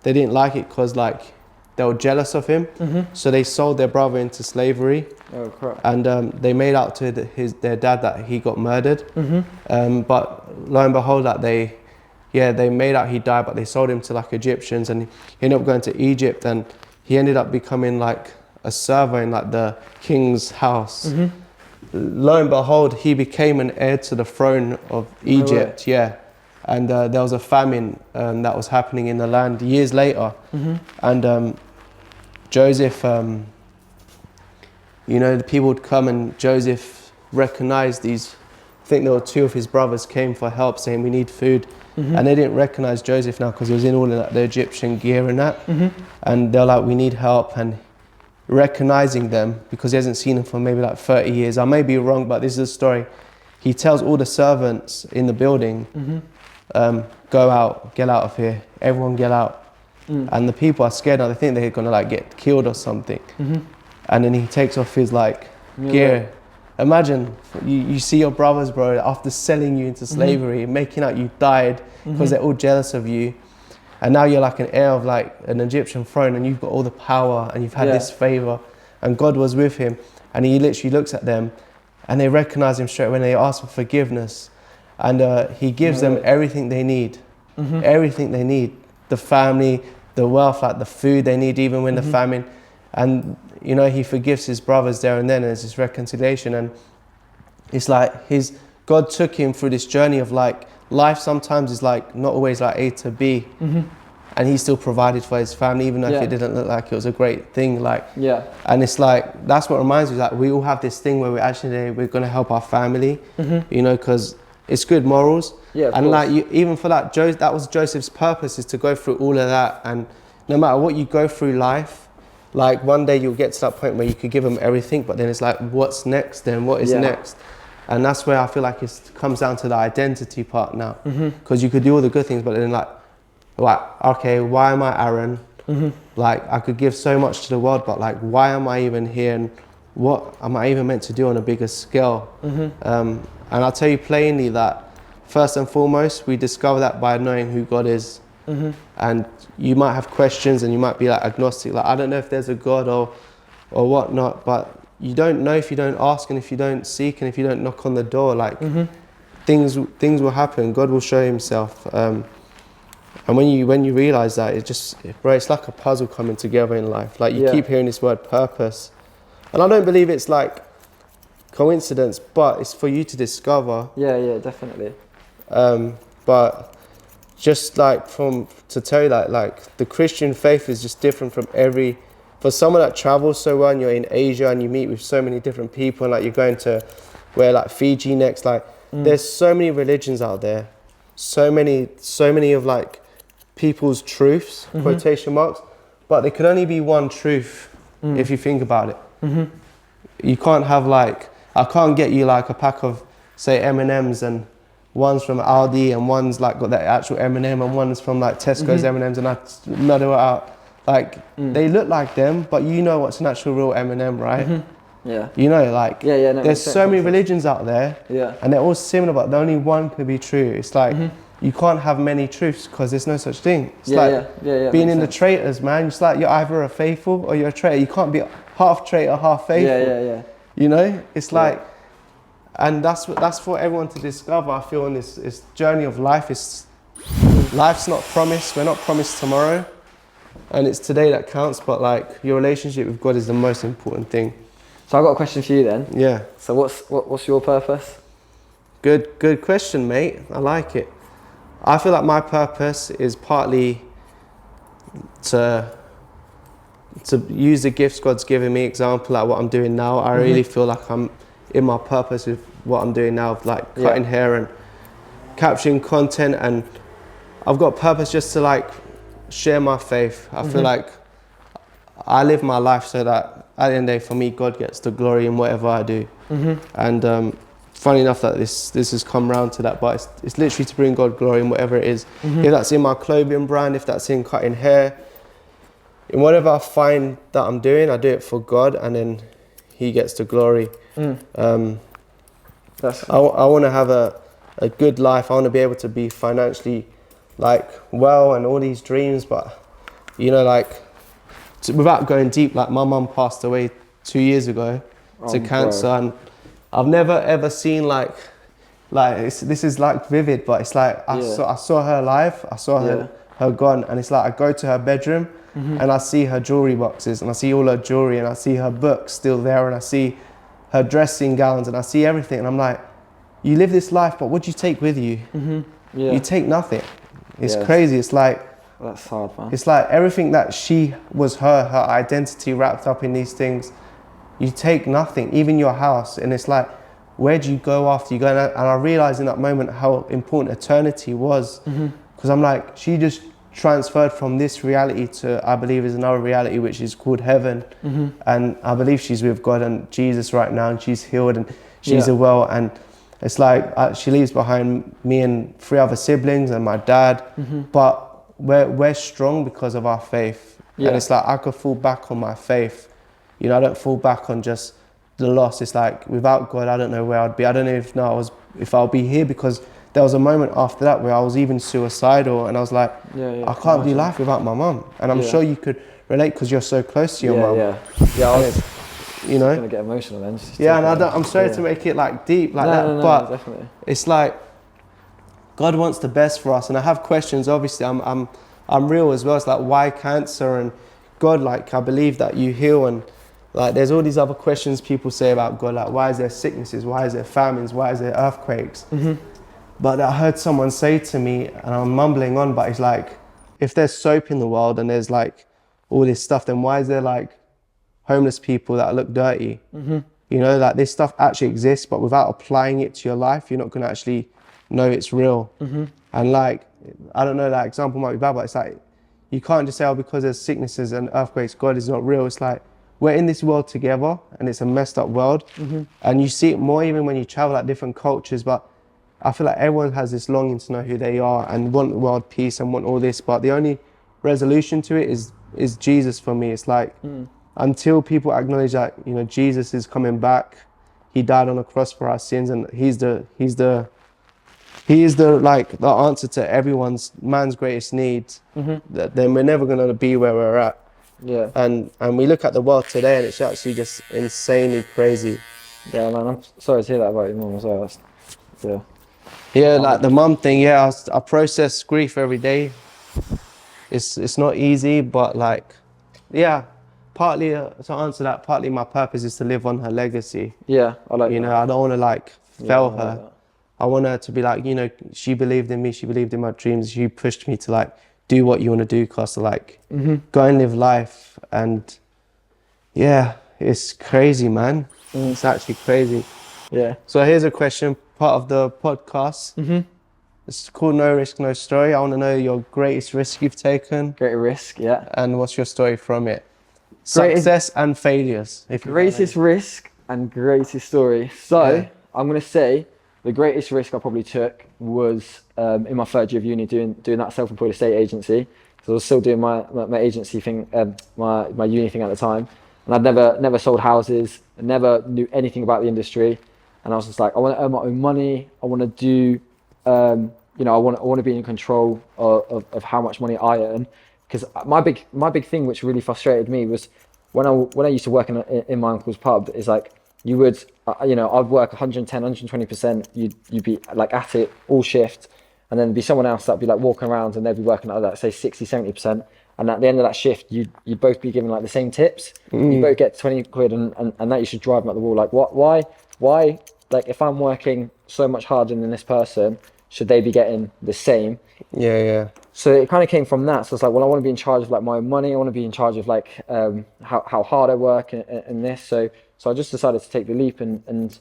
Speaker 1: didn't like it because like they were jealous of him. So they sold their brother into slavery.
Speaker 2: Oh crap.
Speaker 1: And they made out to their dad that he got murdered. But lo and behold, that they made out he died, but they sold him to like Egyptians, and he ended up going to Egypt, and he ended up becoming like a server in like the king's house. Lo and behold, he became an heir to the throne of Egypt. And there was a famine that was happening in the land years later. And Joseph, you know, the people would come, and Joseph recognized these, I think there were 2 of his brothers came for help saying we need food. And they didn't recognize Joseph now because he was in all of like, the Egyptian gear and that. And they're like, we need help. And recognizing them because he hasn't seen them for maybe like 30 years. I may be wrong, but this is a story. He tells all the servants in the building, go out, get out of here, everyone get out. And the people are scared now, they think they're gonna like get killed or something. And then he takes off his like gear. Imagine you see your brothers, bro, after selling you into slavery, making out you died because they're all jealous of you. And now you're like an heir of like an Egyptian throne, and you've got all the power, and you've had this favor, and God was with him. And he literally looks at them, and they recognize him straight when they ask for forgiveness. And he gives them everything they need, everything they need, the family, the wealth, like the food they need, even when the famine. And you know, he forgives his brothers there and then, and there's this reconciliation. And it's like God took him through this journey of like, life sometimes is like not always like A to B, and he still provided for his family, even though if it didn't look like it was a great thing. Like, and it's like, that's what reminds me, like we all have this thing where we're going to help our family, you know, because it's good morals. And like even for that, that was Joseph's purpose, is to go through all of that. And no matter what you go through life, like one day you'll get to that point where you could give them everything, but then it's like, what's next then? What is next? And that's where I feel like it comes down to the identity part now. Because you could do all the good things, but then like, okay, why am I Aaron? Like, I could give so much to the world, but like, why am I even here? And what am I even meant to do on a bigger scale? And I'll tell you plainly that first and foremost, we discover that by knowing who God is. And you might have questions and you might be like agnostic, like, I don't know if there's a God or whatnot, but you don't know if you don't ask, and if you don't seek, and if you don't knock on the door, like things will happen. God will show himself. And when you realize that, it's like a puzzle coming together in life. Like you keep hearing this word purpose, and I don't believe it's like coincidence, but it's for you to discover.
Speaker 2: Yeah, definitely.
Speaker 1: But just like to tell you that like the Christian faith is just different from for someone that travels so well, and you're in Asia and you meet with so many different people, and like you're going to where like Fiji next, like there's so many religions out there, so many of like people's truths, quotation marks, but there could only be one truth if you think about it. You can't have like, I can't get you like a pack of, say, M&Ms, and one's from Aldi and one's like got that actual M&M and one's from like Tesco's M&Ms, and I nut it out. Like, they look like them, but you know what's an actual real M&M, right?
Speaker 2: Yeah.
Speaker 1: You know, like,
Speaker 2: No,
Speaker 1: there's so many religions out there,
Speaker 2: Yeah.
Speaker 1: and they're all similar, but only one could be true. It's like, you can't have many truths because there's no such thing. It's being in the Traitors, man. It's like you're either a faithful or you're a traitor. You can't be half traitor, half faithful. You know, it's like, and that's for everyone to discover. I feel in this journey of life. Life's not promised. We're not promised tomorrow, and it's today that counts. But like, your relationship with God is the most important thing.
Speaker 2: So I've got a question for you then.
Speaker 1: Yeah.
Speaker 2: So what's your purpose?
Speaker 1: Good question, mate. I like it. I feel like my purpose is partly to use the gifts God's given me. Example, like what I'm doing now. I really feel like I'm in my purpose with what I'm doing now, like cutting hair and capturing content, and I've got purpose just to like share my faith. I feel like I live my life so that at the end of the day, for me, God gets the glory in whatever I do. And funny enough that this has come round to that, but it's literally to bring God glory in whatever it is. If that's in my clothing brand, if that's in cutting hair, in whatever I find that I'm doing, I do it for God, and then He gets the glory. I want to have a good life. I want to be able to be financially like well and all these dreams, but you know, like without going deep, like my mum passed away 2 years ago to cancer, and I've never ever seen like this is like vivid, but it's like I saw her alive, I saw her gone, and it's like I go to her bedroom and I see her jewelry boxes, and I see all her jewelry, and I see her books still there, and I see her dressing gowns, and I see everything, and I'm like, you live this life, but what do you take with you? You take nothing. It's crazy. It's like,
Speaker 2: that's hard, man.
Speaker 1: It's like everything that she was, her identity wrapped up in these things. You take nothing, even your house, and it's like, where do you go after you go? And I realized in that moment how important eternity was, because I'm like, she just transferred from this reality to, I believe, is another reality which is called heaven, and I believe she's with God and Jesus right now, and she's healed and she's well, and it's like she leaves behind me and 3 other siblings and my dad, but we're strong because of our faith, and it's like I could fall back on my faith. You know, I don't fall back on just the loss. It's like, without God, I don't know where I'd be. I don't know if I'll be here, because there was a moment after that where I was even suicidal, and I was like, I can't do life without my mum. And I'm sure you could relate because you're so close to your mum.
Speaker 2: I was,
Speaker 1: you know,
Speaker 2: gonna get emotional then.
Speaker 1: And I'm sorry to make it like deep like that, but
Speaker 2: definitely.
Speaker 1: It's like God wants the best for us, and I have questions. Obviously, I'm real as well. It's like, why cancer? And God, like, I believe that you heal, and like, there's all these other questions people say about God, like, why is there sicknesses? Why is there famines? Why is there earthquakes? But I heard someone say to me, and I'm mumbling on, but it's like, if there's soap in the world and there's like all this stuff, then why is there like homeless people that look dirty? You know, like, this stuff actually exists, but without applying it to your life, you're not going to actually know it's real. And like, I don't know, that example might be bad, but it's like, you can't just say, oh, because there's sicknesses and earthquakes, God is not real. It's like, we're in this world together, and it's a messed up world. And you see it more even when you travel at different cultures, but I feel like everyone has this longing to know who they are and want world peace and want all this, but the only resolution to it is Jesus for me. It's like, until people acknowledge that, you know, Jesus is coming back, He died on the cross for our sins, and He's the like the answer to man's greatest needs, then we're never gonna be where we're at. And we look at the world today, and it's actually just insanely crazy.
Speaker 2: Man, I'm sorry to hear that about your mum as well.
Speaker 1: Like the mum thing, I process grief every day. It's not easy, but like, partly to answer that, partly my purpose is to live on her legacy.
Speaker 2: I like
Speaker 1: you know, I don't want to like fail her. I want her to be like, you know, she believed in me, she believed in my dreams, she pushed me to like do what you want to do, Costa, like go and live life. And it's crazy, man. It's actually crazy. So here's a question, part of the podcast. It's called No Risk, No Story. I want to know your greatest risk you've taken.
Speaker 2: Great risk,
Speaker 1: And what's your story from it? Success and failures.
Speaker 2: Greatest risk and greatest story. So
Speaker 1: Yeah.
Speaker 2: I'm gonna say the greatest risk I probably took was in my third year of uni doing that self-employed estate agency. So I was still doing my agency thing, my uni thing at the time, and I'd never sold houses, never knew anything about the industry, and I was just like, I want to earn my own money. I want to do, I want to be in control of how much money I earn. Because my big thing, which really frustrated me, was when I used to work in my uncle's pub, is like you would, I'd work 110, 120%. You'd be like at it all shift, and then there'd be someone else that'd be like walking around and they'd be working at that, say 60, 70%. And at the end of that shift, you'd both be given like the same tips. You both get 20 quid, and that you should drive them at the wall. Like why? Like if I'm working so much harder than this person, should they be getting the same?
Speaker 1: Yeah.
Speaker 2: So it kind of came from that. So it's like, well, I want to be in charge of like my own money. I want to be in charge of like how hard I work in this. So I just decided to take the leap, and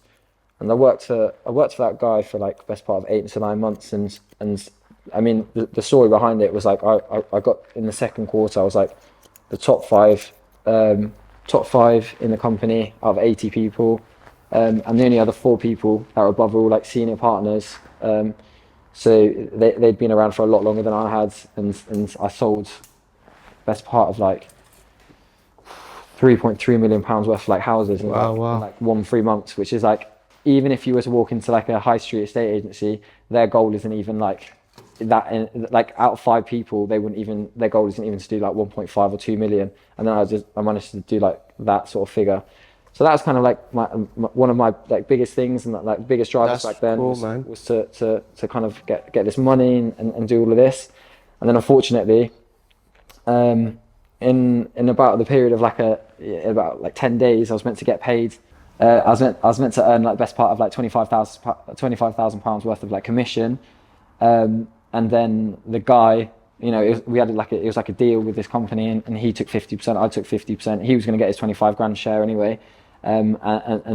Speaker 2: I worked for that guy for like the best part of 8 to 9 months. And I mean, the story behind it was like I got in the second quarter, I was like the top five in the company out of 80 people, and the only other 4 people that were above were all like senior partners. So they'd been around for a lot longer than I had, and I sold best part of like £3.3 million worth of like houses in like 1-3 months, which is like, even if you were to walk into like a high street estate agency, their goal isn't even like that. Like out of 5 people, their goal isn't even to do like 1.5 or 2 million, and then I managed to do like that sort of figure. So that was kind of like one of my like biggest things, and like biggest drivers back then was to kind of get this money and do all of this. And then unfortunately, in about the period of about 10 days, I was meant to get paid. I was meant to earn like best part of like £25,000 worth of like commission, and then the guy, it was like a deal with this company, and he took 50%, I took 50%. He was going to get his 25 grand share anyway. And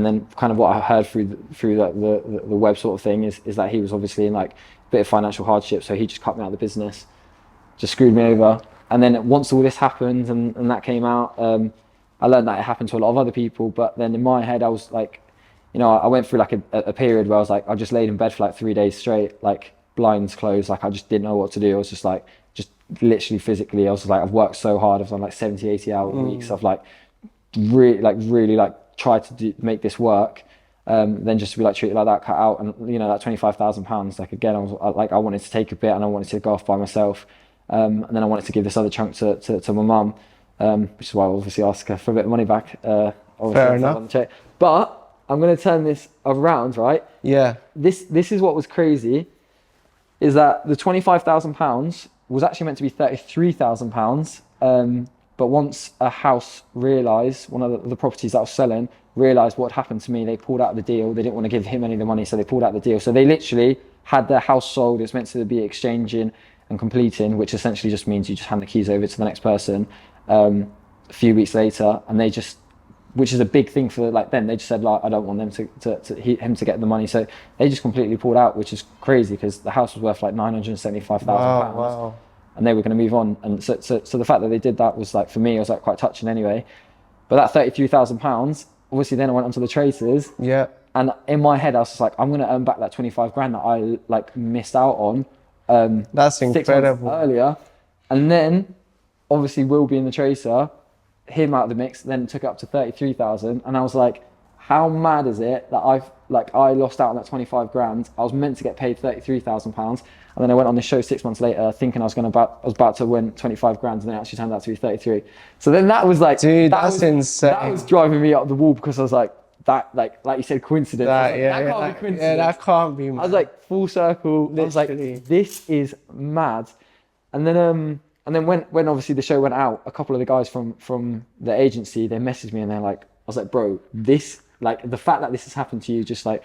Speaker 2: then kind of what I heard through the web sort of thing is that he was obviously in like a bit of financial hardship, so he just cut me out of the business, just screwed me over. And then once all this happened and that came out, I learned that it happened to a lot of other people. But then in my head, I was like, I went through like a period where I was like, I just laid in bed for like 3 days straight, like blinds closed, like I just didn't know what to do. I was just like, just literally physically, I was like, I've worked so hard, I've done like 70, 80 hour weeks. I've like really tried to make this work, then just to be like treated like that, cut out. And that £25,000, like again, I wanted to take a bit, and I wanted to go off by myself, and then I wanted to give this other chunk to my mum, which is why I obviously asked her for a bit of money back.
Speaker 1: Fair enough.
Speaker 2: But I'm going to turn this around, right?
Speaker 1: Yeah.
Speaker 2: This is what was crazy, is that the £25,000 was actually meant to be £33,000. But once a house realised, one of the properties that I was selling, realised what had happened to me, they pulled out of the deal. They didn't want to give him any of the money, so they pulled out the deal. So they literally had their house sold. It's meant to be exchanging and completing, which essentially just means you just hand the keys over to the next person a few weeks later. And they just, which is a big thing for like them, they just said, like, I don't want them him to get the money. So they just completely pulled out, which is crazy because the house was worth like £975,000.
Speaker 1: Wow.
Speaker 2: And they were going to move on. And so the fact that they did that was like, for me, it was like quite touching anyway. But that £33,000, obviously then I went onto the Traitors.
Speaker 1: Yeah.
Speaker 2: And in my head, I was just like, I'm going to earn back that 25 grand that I like missed out on.
Speaker 1: That's incredible.
Speaker 2: 6 months earlier. And then obviously Will being the Tracer, him out of the mix, then took it up to 33,000. And I was like, how mad is it that I lost out on that 25 grand. I was meant to get paid £33,000. And then I went on this show 6 months later thinking I was about to win 25 grand, and then it actually turned out to be 33. So then that was like,
Speaker 1: dude, that's insane.
Speaker 2: That was driving me up the wall, because I was like, that, like you said, coincidence.
Speaker 1: That
Speaker 2: Can't be coincidence.
Speaker 1: Yeah, that can't be, man.
Speaker 2: I was like, full circle. Literally. I was like, this is mad. And then when obviously the show went out, a couple of the guys from the agency, they messaged me and they're like, I was like, bro, this, like the fact that this has happened to you just like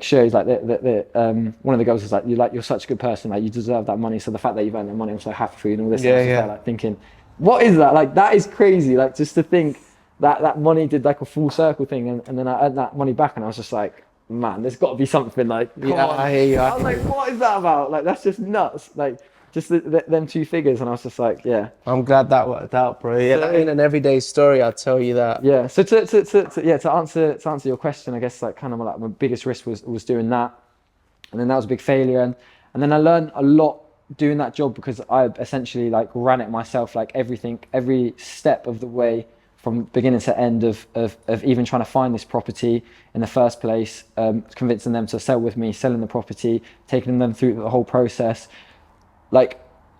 Speaker 2: shows like one of the girls was like, you're such a good person, like you deserve that money. So the fact that you've earned that money, I'm so happy for you and all this. There, like thinking, what is that? Like that is crazy. Like just to think that money did like a full circle thing, and then I earned that money back, and I was just like, man, there's got to be something like.
Speaker 1: I hear you.
Speaker 2: I was like, what is that about? Like that's just nuts. Like just them two figures, and I was just like, yeah.
Speaker 1: I'm glad that worked out, bro. Yeah, that ain't an everyday story, I'll tell you that.
Speaker 2: Yeah. So to answer your question, I guess like kind of like my biggest risk was doing that, and then that was a big failure, and then I learned a lot doing that job because I essentially like ran it myself, like every step of the way from beginning to end of even trying to find this property in the first place, convincing them to sell with me, selling the property, taking them through the whole process. Like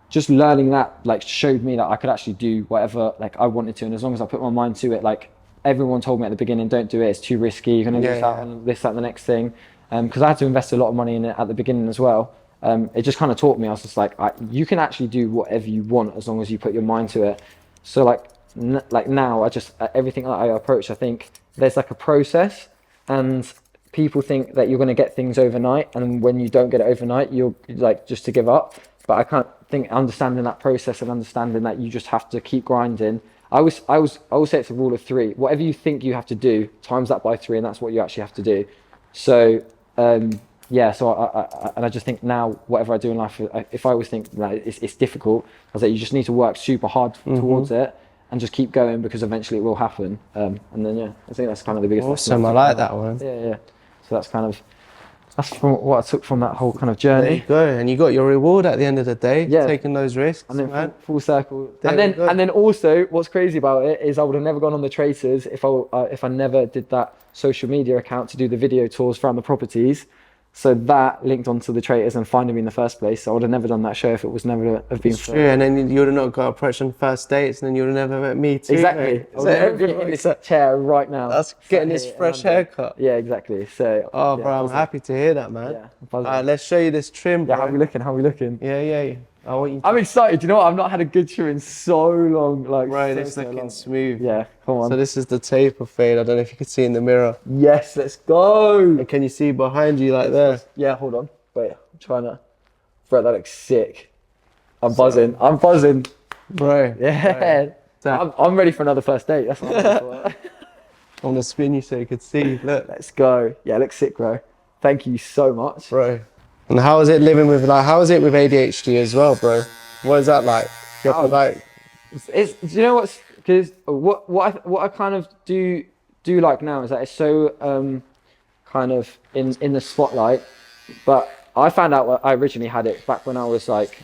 Speaker 2: just learning that like showed me that I could actually do whatever like I wanted to, and as long as I put my mind to it, like everyone told me at the beginning, don't do it, it's too risky, you're going to lose out on this, that, the next thing, because I had to invest a lot of money in it at the beginning as well. It just kind of taught me, I was just like, you can actually do whatever you want as long as you put your mind to it. So like now I just everything that I approach, I think there's like a process, and people think that you're going to get things overnight, and when you don't get it overnight, you're like just to give up. But I can't think understanding that process and understanding that you just have to keep grinding. I always say it's a rule of 3. Whatever you think you have to do, times that by 3, and that's what you actually have to do. So yeah, so I just think now whatever I do in life, if I always think that it's difficult, I was like, you just need to work super hard towards it and just keep going, because eventually it will happen. And then yeah, I think that's kind of the biggest.
Speaker 1: Awesome, I like that one.
Speaker 2: Yeah. So that's from what I took from that whole kind of journey.
Speaker 1: There you go, and you got your reward at the end of the day.
Speaker 2: Yeah,
Speaker 1: taking those risks,
Speaker 2: and then
Speaker 1: man.
Speaker 2: full circle.
Speaker 1: There
Speaker 2: And then also, what's crazy about it is I would have never gone on the Traitors if I never did that social media account to do the video tours around the properties. So that linked onto the Traitors and finding me in the first place. So I would have never done that show if it was never have been.
Speaker 1: True, and then you would have not got approached on first dates, and then you would have never met me too.
Speaker 2: Exactly. I would have been in this chair right now.
Speaker 1: That's getting this fresh haircut.
Speaker 2: Yeah, exactly. So.
Speaker 1: Oh,
Speaker 2: yeah,
Speaker 1: bro, I'm happy to hear that, man.
Speaker 2: Yeah.
Speaker 1: Alright, let's show you this trim, bro.
Speaker 2: Yeah, how we looking?
Speaker 1: Yeah. I want you to...
Speaker 2: I'm excited. You know what? I've not had a good trim in so long. Like,
Speaker 1: right,
Speaker 2: so,
Speaker 1: it's looking
Speaker 2: long.
Speaker 1: smooth.
Speaker 2: Yeah, come on.
Speaker 1: So this is the taper fade. I don't know if you can see in the mirror.
Speaker 2: Yes, let's go.
Speaker 1: And can you see behind you like there?
Speaker 2: Yeah, hold on. Wait, I'm trying to. Bro, that looks sick. I'm buzzing.
Speaker 1: Bro.
Speaker 2: Yeah.
Speaker 1: Right.
Speaker 2: I'm ready for another first date. That's what I'm for.
Speaker 1: I'm gonna spin you so you can see. Look.
Speaker 2: Let's go. Yeah, it looks sick, bro. Thank you so much.
Speaker 1: Bro. And how is it living with, like, how is it with ADHD as well, bro? What is that like? You have to, like...
Speaker 2: It's, do you know what's, because what I kind of do like now is that it's so kind of in the spotlight, but I found out I originally had it back when I was like,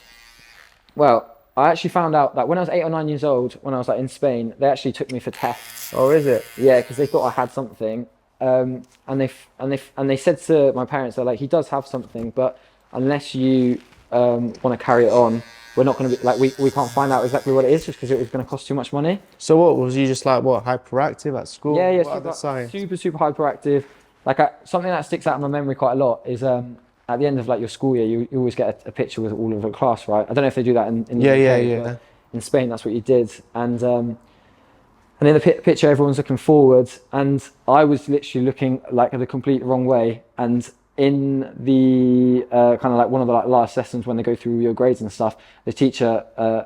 Speaker 2: well, I actually found out that when I was 8 or 9 years old, when I was like in Spain, they actually took me for tests.
Speaker 1: Oh, is it?
Speaker 2: Yeah, because they thought I had something. And they said to my parents, they're like, he does have something, but unless you want to carry it on, we're not going to be like, we can't find out exactly what it is, just because it was going to cost too much money.
Speaker 1: So what was you just like, what, hyperactive at school?
Speaker 2: Yeah, super hyperactive. Like something that sticks out in my memory quite a lot is at the end of like your school year, you always get a picture with all of the class, right? I don't know if they do that in the UK, but in Spain that's what you did. And in the picture, everyone's looking forward, and I was literally looking like the complete wrong way. And in the kind of like one of the like last lessons when they go through your grades and stuff, the teacher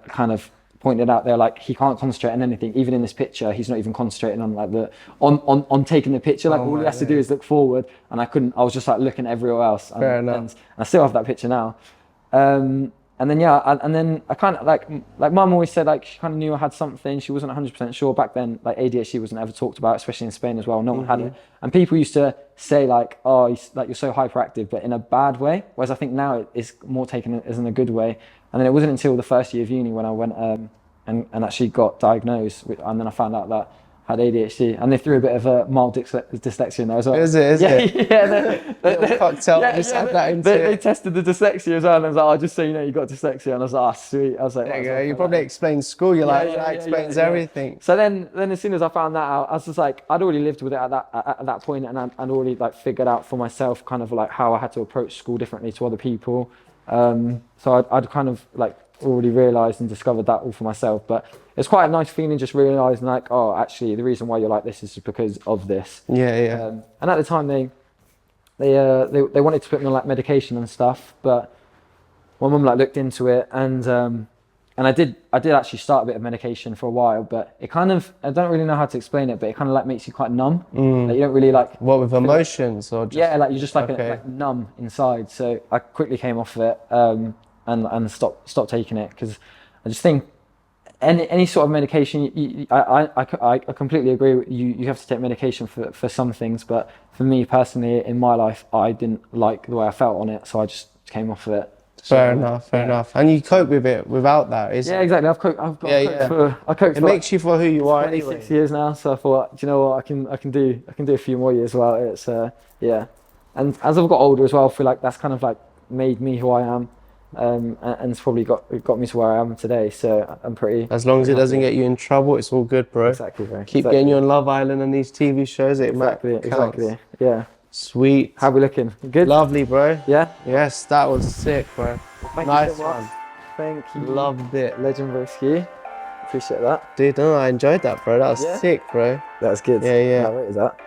Speaker 2: kind of pointed out, they're like, he can't concentrate on anything. Even in this picture, he's not even concentrating on like on taking the picture. Like all he has to do is look forward, and I was just like looking everywhere else.
Speaker 1: Fair enough.
Speaker 2: And I still have that picture now. And then and then I kind of like mum always said like she kind of knew I had something. She wasn't 100% sure back then. Like ADHD wasn't ever talked about, especially in Spain as well. No one had it, and people used to say like, oh, you're so hyperactive, but in a bad way. Whereas I think now it's more taken as in a good way. And then it wasn't until the first year of uni when I went and actually got diagnosed, and then I found out that I had ADHD, and they threw a bit of a mild dyslexia in there as well.
Speaker 1: Is it?
Speaker 2: Yeah. They tested the dyslexia as well, and I was like, oh, just so you know, you got dyslexia, and I was like, oh, sweet. I was like,
Speaker 1: there you go. You probably explained school. You're like, that explains everything.
Speaker 2: So then as soon as I found that out, I was just like, I'd already lived with it at that point, and I'd already like figured out for myself kind of like how I had to approach school differently to other people. So I'd kind of like already realised and discovered that all for myself. But it's quite a nice feeling just realising like, oh, actually the reason why you're like this is because of this.
Speaker 1: Yeah.
Speaker 2: And at the time they wanted to put me on like medication and stuff, but my mum like looked into it, and I did actually start a bit of medication for a while, but it kind of, I don't really know how to explain it, but it kind of like makes you quite numb. Like you don't really like...
Speaker 1: What, with emotions or just...
Speaker 2: Yeah, like you're just like, like numb inside. So I quickly came off of it. and stop taking it, because I just think any sort of medication, I completely agree with you. You have to take medication for some things, but for me personally, in my life, I didn't like the way I felt on it, so I just came off of it.
Speaker 1: Fair enough. And you cope with it without that.
Speaker 2: Yeah, exactly. I coped
Speaker 1: It makes you for who you are
Speaker 2: 26
Speaker 1: anyway.
Speaker 2: years now, so I thought, do you know what, I can do a few more years well. It's yeah, and as I've got older as well, I feel like that's kind of like made me who I am, and it's probably got me to where I am today. So I'm pretty.
Speaker 1: As long as it doesn't
Speaker 2: happy.
Speaker 1: get you in trouble, it's all good, bro.
Speaker 2: Exactly, bro.
Speaker 1: Keep getting you on Love Island and these TV shows.
Speaker 2: Exactly. Yeah.
Speaker 1: Sweet.
Speaker 2: How we looking? Good.
Speaker 1: Lovely, bro.
Speaker 2: Yeah.
Speaker 1: Yes, that was sick, bro.
Speaker 2: Thank
Speaker 1: Nice
Speaker 2: you so much.
Speaker 1: one.
Speaker 2: Thank you.
Speaker 1: Loved it.
Speaker 2: Legendary ski. Appreciate that.
Speaker 1: Dude, no, I enjoyed that, bro. That was
Speaker 2: Yeah.
Speaker 1: sick, bro.
Speaker 2: That's good.
Speaker 1: Yeah.
Speaker 2: How rate is that?